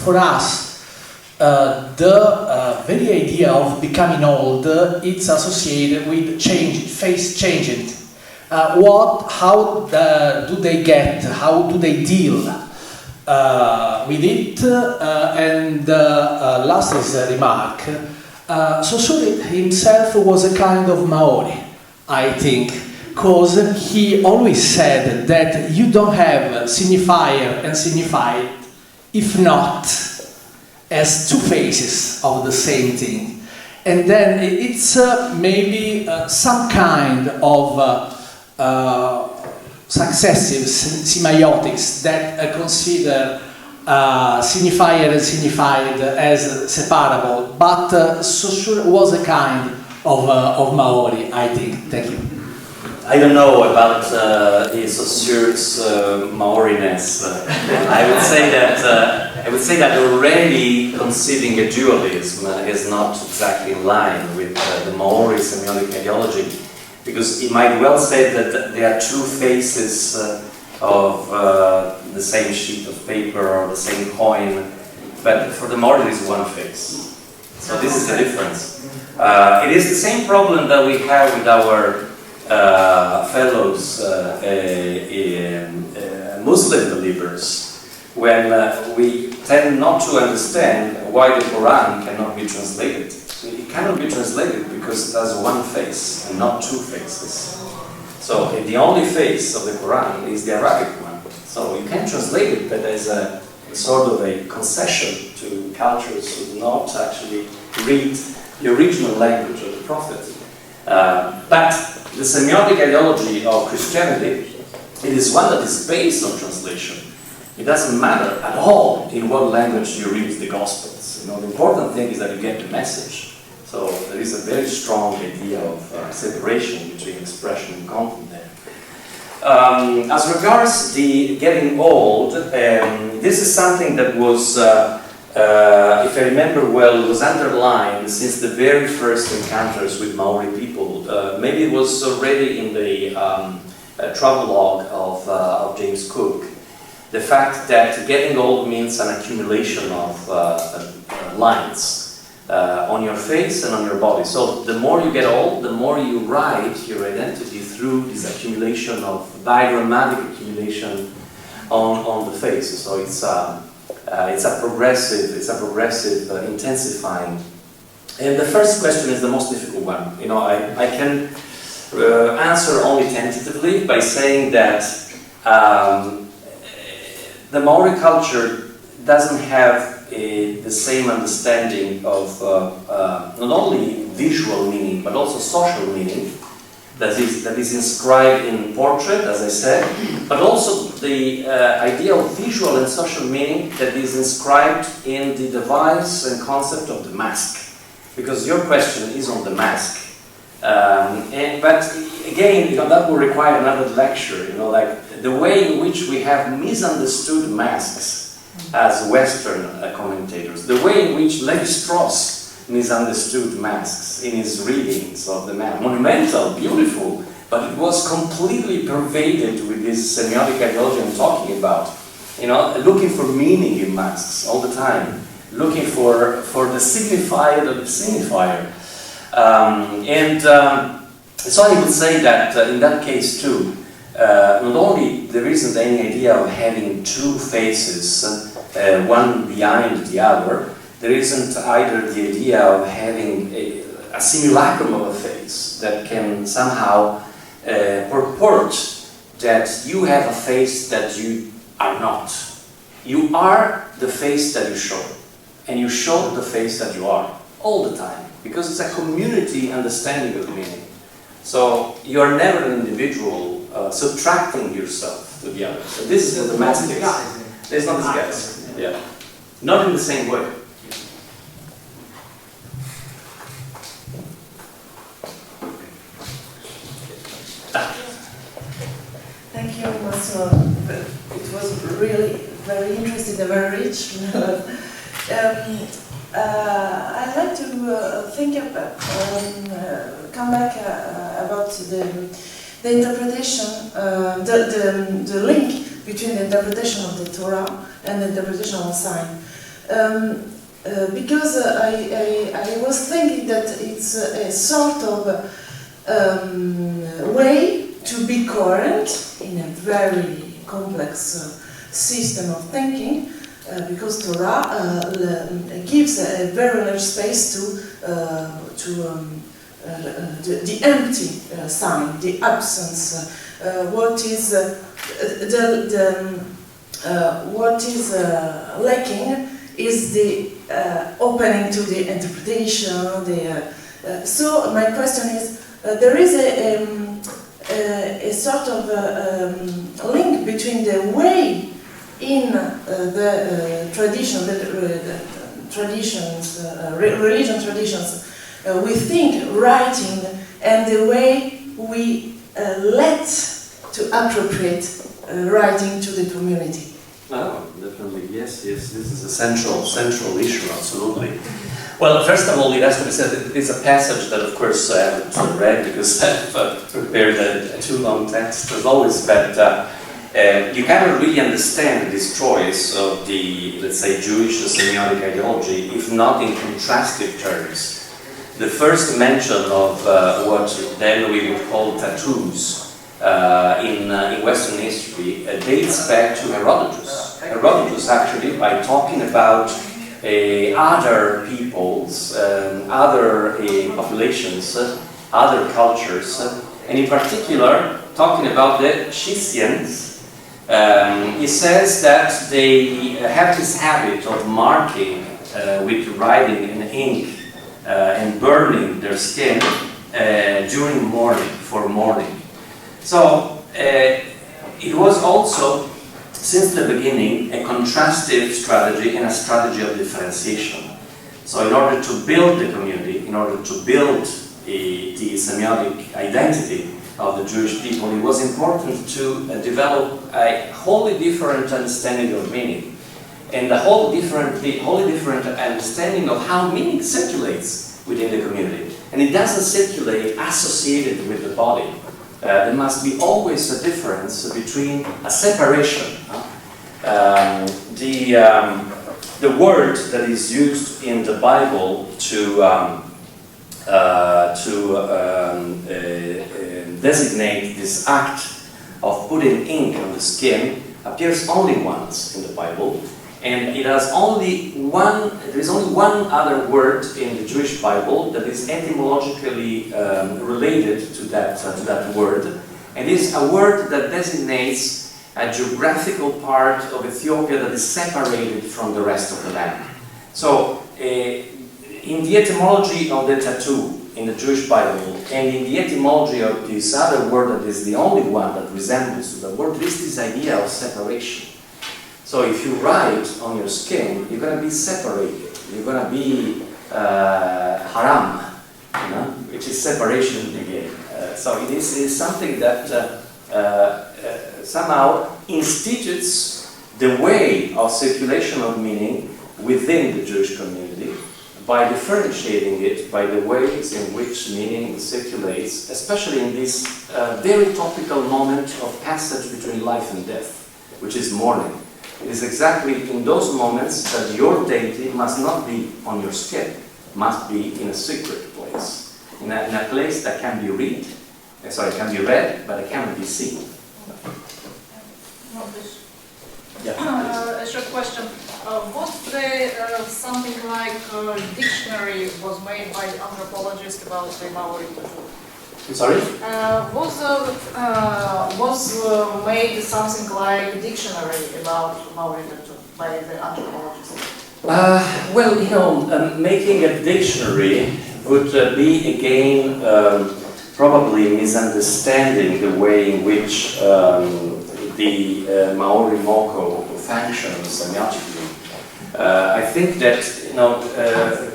for us, the very idea of becoming old, it's associated with change, face changing. how do they get, how do they deal with it? And last is a remark. Saussure himself was a kind of Maori, I think, because he always said that you don't have signifier and signified if not as two faces of the same thing. And then it's maybe some kind of successive semiotics that consider signifier and signified as separable, but Saussure was a kind of Maori, I think. Thank you. I don't know about Saussure's Maoriness. I would say that already conceiving a dualism is not exactly in line with the Maori semiotic ideology, because it might well say that there are two faces of the same sheet of paper or the same coin, but for the Maori there is one face. So this is the difference. It is the same problem that we have with our fellows Muslim believers, when we tend not to understand why the Quran cannot be translated. It cannot be translated because it has one face and not two faces. So the only face of the Quran is the Arabic one. So you can translate it, but as a sort of a concession to cultures who do not actually read the original language of the Prophet. But the semiotic ideology of Christianity, it is one that is based on translation. It doesn't matter at all in what language you read the Gospels. You know, the important thing is that you get the message. So there is a very strong idea of separation between expression and content there. As regards the getting old, this is something that was, if I remember well, was underlined since the very first encounters with Maori people. Maybe it was already in the travelogue of James Cook. The fact that getting old means an accumulation of lines on your face and on your body. So the more you get old, the more you write your identity through this accumulation of diagrammatic accumulation on the face. So it's a progressive intensifying. And the first question is the most difficult one. You know, I can answer only tentatively by saying that the Maori culture doesn't have the same understanding of not only visual meaning but also social meaning that is inscribed in portrait, as I said, but also the idea of visual and social meaning that is inscribed in the device and concept of the mask. Because your question is on the mask. But again, you know, that will require another lecture. You know, like the way in which we have misunderstood masks as Western commentators, the way in which Levi-Strauss misunderstood masks in his readings of the man. Monumental, beautiful, but it was completely pervaded with this semiotic ideology I'm talking about. You know, looking for meaning in masks all the time, looking for the signifier of the signifier. So I would say that in that case too, not only there isn't any idea of having two faces, one behind the other, there isn't either the idea of having a simulacrum of a face that can somehow purport that you have a face that you are not. You are the face that you show, and you show the face that you are all the time, because it's a community understanding of meaning. So you are never an individual subtracting yourself to the other. So this is the mask case. There's no disguise. Yeah. Not in the same way. Thank you, Massimo. It was really very interesting and very rich. I'd like to think about, come back about the interpretation, the link between the interpretation of the Torah and the interpretation of sign. Because I was thinking that it's a sort of way to be coherent in a very complex system of thinking, because Torah gives a very large space to the empty sign, the absence. What is lacking is the opening to the interpretation. So my question is, there is a sort of link between the way in the tradition, religion traditions, we think writing, and the way we let to appropriate writing to the community. Oh, definitely, yes, this is a central issue, absolutely. Well, first of all, it has to be said that it's a passage that, of course, I haven't read because I've prepared a too long text as always, but you cannot really understand this choice of the, let's say, Jewish semiotic ideology if not in contrastive terms. The first mention of what then we would call tattoos in Western history dates back to Herodotus. Herodotus actually, by talking about other peoples, other populations, other cultures, and in particular talking about the Scythians, he says that they have this habit of marking with writing in ink and burning their skin during mourning, for mourning. So it was also, since the beginning, a contrastive strategy and a strategy of differentiation. So in order to build the community, in order to build the semiotic identity of the Jewish people, it was important to develop a wholly different understanding of meaning, and a wholly different understanding of how meaning circulates within the community. And it doesn't circulate associated with the body. There must be always a difference between a separation. The word that is used in the Bible to designate this act of putting ink on the skin appears only once in the Bible, and it has only one. There is only one other word in the Jewish Bible that is etymologically related to that word, and it is a word that designates a geographical part of Ethiopia that is separated from the rest of the land. So, in the etymology of the tattoo in the Jewish Bible, and in the etymology of this other word that is the only one that resembles to the word, there is this idea of separation. So if you write on your skin, you're going to be separated. You're going to be haram, you know, which is separation again. So it is something that somehow institutes the way of circulation of meaning within the Jewish community by differentiating it by the ways in which meaning circulates, especially in this very topical moment of passage between life and death, which is mourning. It is exactly in those moments that your deity must not be on your skin, must be in a secret place, in a place that can be read. Can be read, but it cannot be seen. A short question. Was there something like a dictionary was made by anthropologists about the Maori tattoo? Sorry? Was made something like a dictionary about Maori tattoo by the anthropologists? Well, you know, making a dictionary would be again probably misunderstanding the way in which the Maori Moko functions semiotically. I think that, you know,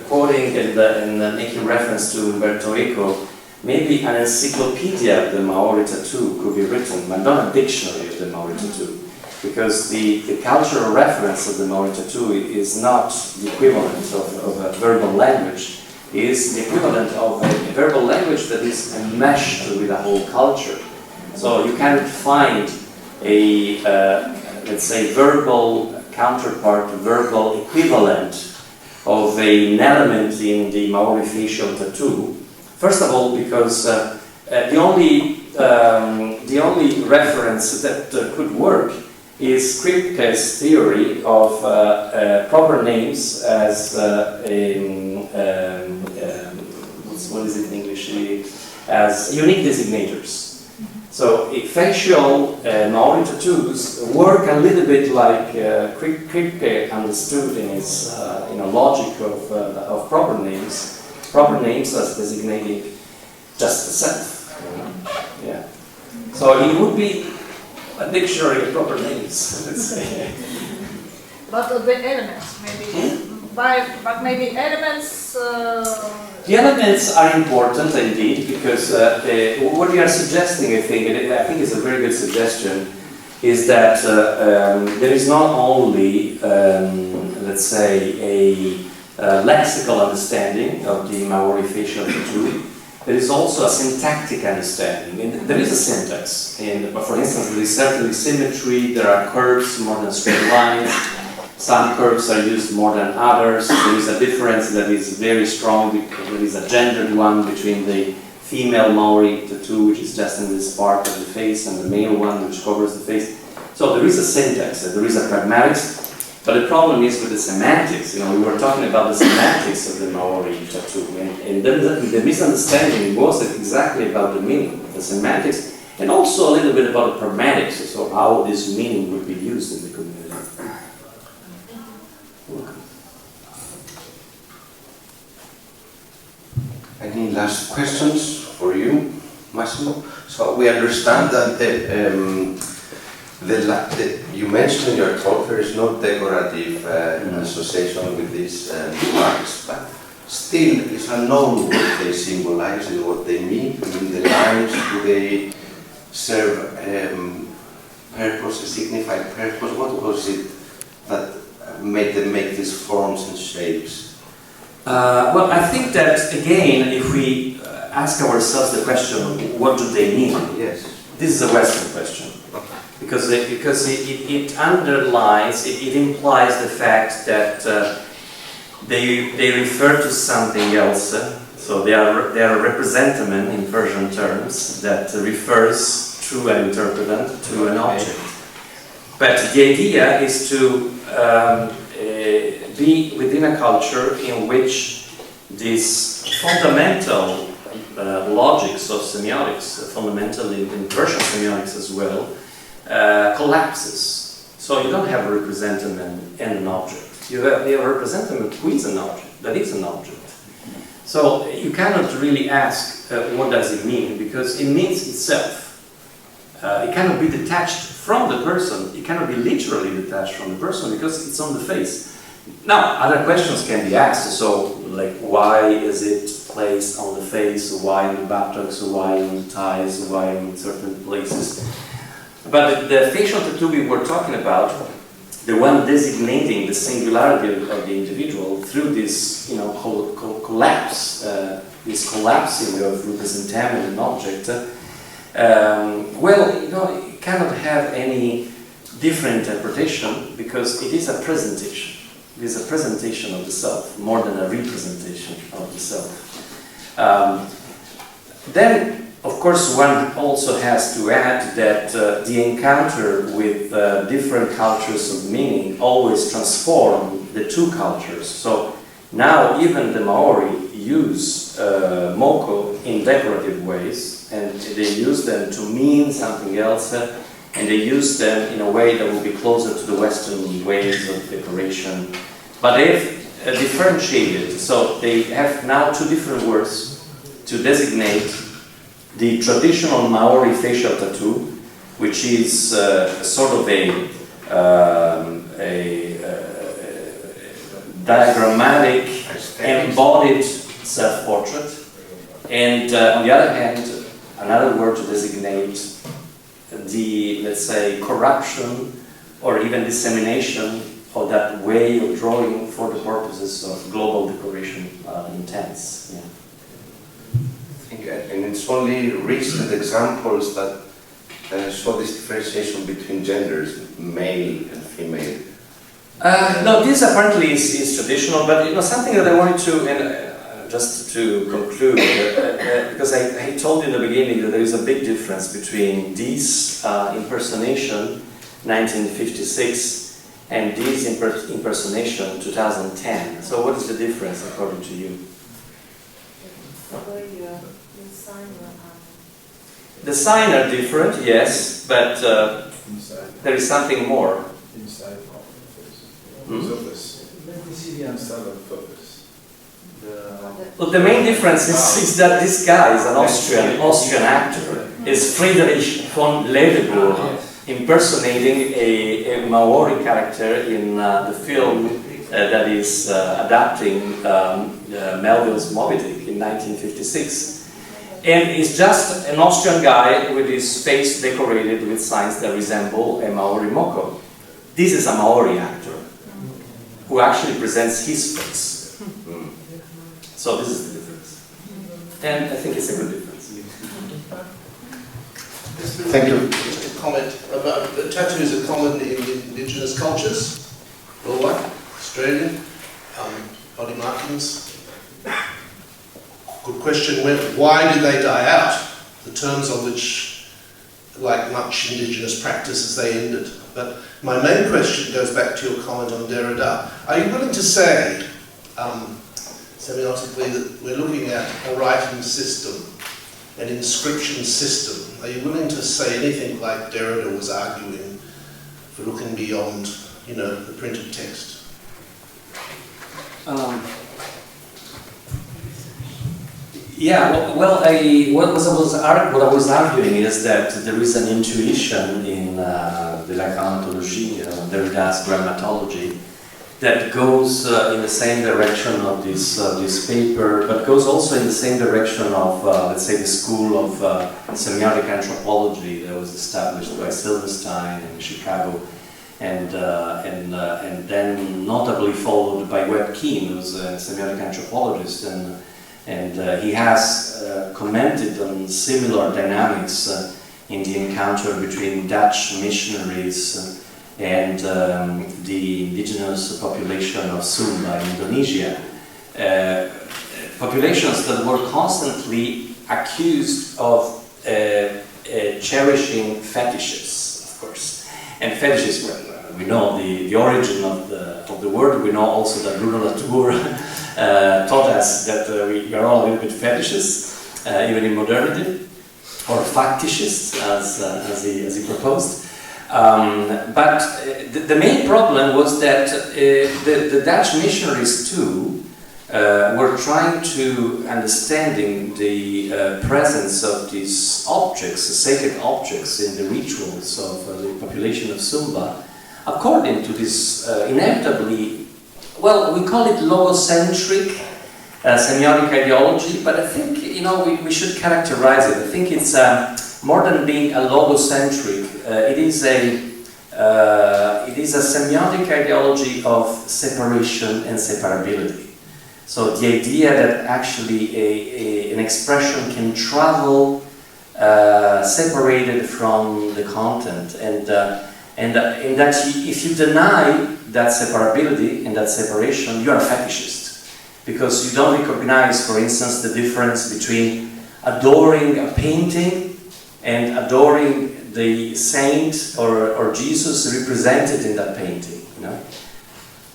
quoting and making reference to Umberto Eco, maybe an encyclopedia of the Maori tattoo could be written, but not a dictionary of the Maori tattoo, because the cultural reference of the Maori tattoo is not the equivalent of a verbal language. It is the equivalent of a verbal language that is enmeshed with a whole culture. So you cannot find a, let's say, verbal counterpart, verbal equivalent of an element in the Maori facial tattoo. First of all, because the the only reference that could work is Kripke's theory of proper names as what is it in English? As unique designators. So facial Maori tattoos work a little bit like Kripke understood in his logic of proper names. Proper names as designating just the self. Yeah. So it would be a dictionary of proper names, let's say. But the elements, maybe. But maybe elements. The elements are important indeed, because what we are suggesting, I think is a very good suggestion, is that there is not only, let's say, a lexical understanding of the Maori facial tattoo. There is also a syntactic understanding. And there is a syntax. But for instance, there is certainly symmetry. There are curves more than straight lines. Some curves are used more than others. There is a difference that is very strong. There is a gendered one between the female Maori tattoo, which is just in this part of the face, and the male one, which covers the face. So there is a syntax. There is a pragmatics. But the problem is with the semantics. We were talking about the semantics of the Maori tattoo, and the misunderstanding was exactly about the meaning, the semantics, and also a little bit about the pragmatics, so how this meaning would be used in the community. Welcome. Any last questions for you, Massimo? So we understand that you mentioned in your talk there is no decorative association with these marks, but still it's unknown what they symbolize and what they mean. I mean, the lines, do they serve purpose, a signified purpose? What was it that made them make these forms and shapes? Well, I think that, again, if we ask ourselves the question, what do they mean? Yes. This is a Western question. Because it underlines, it implies the fact that they refer to something else. So they are a representative in Persian terms that refers through an interpretant to an object. But the idea is to be within a culture in which this fundamental logics of semiotics, fundamental in Persian semiotics as well, collapses. So you don't have a representative and an object. You have a representative who is an object, that is an object. So you cannot really ask what does it mean, because it means itself. It cannot be detached from the person. It cannot be literally detached from the person because it's on the face. Now, other questions can be asked. So, like, why is it placed on the face? Why in the buttocks? Why in the thighs? Why in certain places? But the facial tattoo we were talking about, the one designating the singularity of the individual through this, collapse, this collapsing of representation and object. It cannot have any different interpretation because it is a presentation. It is a presentation of the self more than a representation of the self. Then, of course, one also has to add that the encounter with different cultures of meaning always transform the two cultures. So now even the Maori use moko in decorative ways, and they use them to mean something else, and they use them in a way that will be closer to the Western ways of decoration. But they've differentiated, so they have now two different words to designate the traditional Maori facial tattoo, which is sort of a diagrammatic, embodied self-portrait, and on the other hand, another word to designate the, let's say, corruption or even dissemination of that way of drawing for the purposes of global decoration intents. Yeah. And it's only recent examples that show this differentiation between genders, male and female. No, this apparently is traditional, but something that I wanted to, and just to conclude, because I told you in the beginning that there is a big difference between this impersonation, 1956, and this impersonation, 2010. So what is the difference according to you? The sign are different, yes, but there is something more. Inside of focus. Let me see the answer. Inside of focus. Well, the main difference is that this guy is an Austrian actor. Is Friedrich von Leeuwenhoek impersonating a Maori character in the film that is adapting Melville's Moby Dick in 1956. And he's just an Austrian guy with his face decorated with signs that resemble a Maori moko. This is a Maori actor who actually presents his face. So this is the difference. And I think it's a good difference. Thank you. Just a comment about tattoos are common in indigenous cultures, worldwide, Australian, body markings. Good question, why did they die out? The terms on which, like much indigenous practices, they ended. But my main question goes back to your comment on Derrida. Are you willing to say, semiotically, that we're looking at a writing system, an inscription system? Are you willing to say anything like Derrida was arguing for looking beyond, the printed text? Yeah, well, what I was arguing is that there is an intuition in the Lacanthologie, Derrida's grammatology, that goes in the same direction of this paper, but goes also in the same direction of, let's say, the school of semiotic anthropology that was established by Silverstein in Chicago, and then notably followed by Webb Keen, who's a semiotic anthropologist, and he has commented on similar dynamics in the encounter between Dutch missionaries and the indigenous population of Sumba in Indonesia. Populations that were constantly accused of cherishing fetishes, of course. And fetishes, we know the origin of the word. We know also that Bruno Latour taught us that we are all a little bit fetishists, even in modernity, or factitious, as he proposed. But the main problem was that the Dutch missionaries too were trying to understanding the presence of these objects, sacred objects in the rituals of the population of Sumba, according to this inevitably, well, we call it logocentric semiotic ideology, but I think we should characterize it. I think it's more than being a logocentric. It is a semiotic ideology of separation and separability. So the idea that actually an expression can travel separated from the content, and that if you deny that separability and that separation, you are a fetishist, because you don't recognize, for instance, the difference between adoring a painting and adoring the saint or Jesus represented in that painting.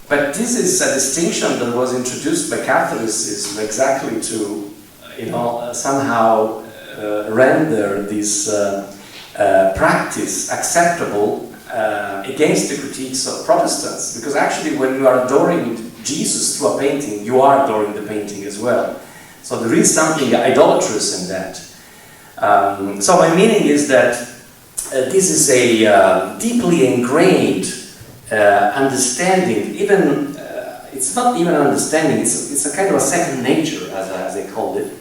But this is a distinction that was introduced by Catholicism exactly to, somehow render this practice acceptable against the critiques of Protestants, because actually when you are adoring Jesus through a painting, you are adoring the painting as well. So there is something idolatrous in that. So my meaning is that this is a deeply ingrained understanding, even it's not even an understanding, it's a kind of a second nature, as I called it,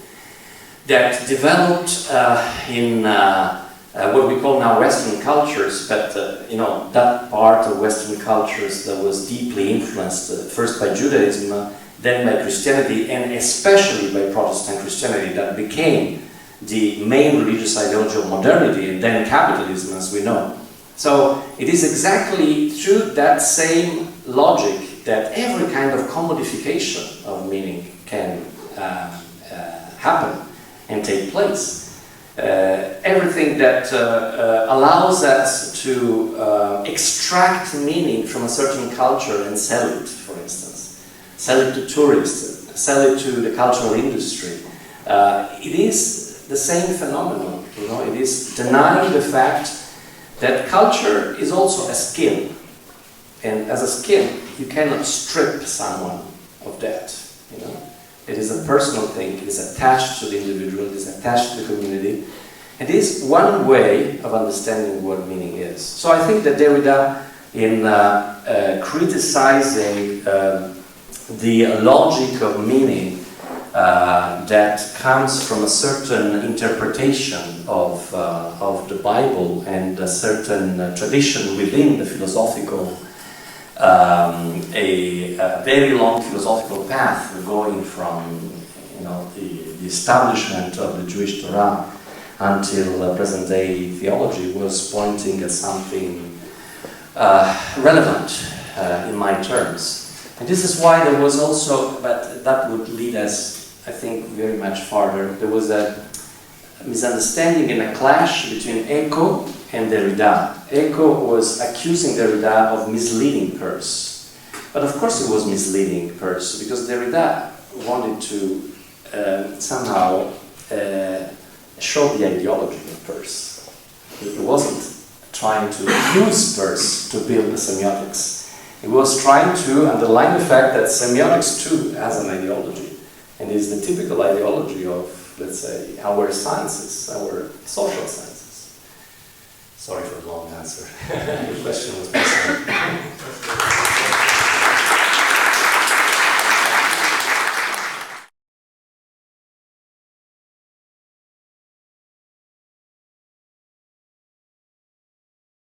that developed in what we call now Western cultures, but that part of Western cultures that was deeply influenced first by Judaism, then by Christianity, and especially by Protestant Christianity, that became the main religious ideology of modernity, and then capitalism, as we know. So it is exactly through that same logic that every kind of commodification of meaning can happen and take place. Everything that allows us to extract meaning from a certain culture and sell it, for instance. Sell it to tourists, sell it to the cultural industry. It is the same phenomenon, you know, it is denying the fact that culture is also a skill. And as a skill, you cannot strip someone of that, you know. It is a personal thing, it is attached to the individual, it is attached to the community. It is one way of understanding what meaning is. So I think that Derrida, in criticizing the logic of meaning that comes from a certain interpretation of the Bible and a certain tradition within the philosophical, a very long philosophical path going from, you know, the establishment of the Jewish Torah until present-day theology, was pointing at something relevant in my terms. And this is why there was also, but that would lead us, I think, very much farther. There was a misunderstanding and a clash between Eco and Derrida. Eco was accusing Derrida of misleading Peirce. But of course it was misleading Peirce, because Derrida wanted to somehow show the ideology of Peirce. He wasn't trying to use Peirce to build the semiotics. He was trying to underline the fact that semiotics too has an ideology, and is the typical ideology of, let's say, our sciences, our social sciences. Sorry for the long answer. Your question was personal.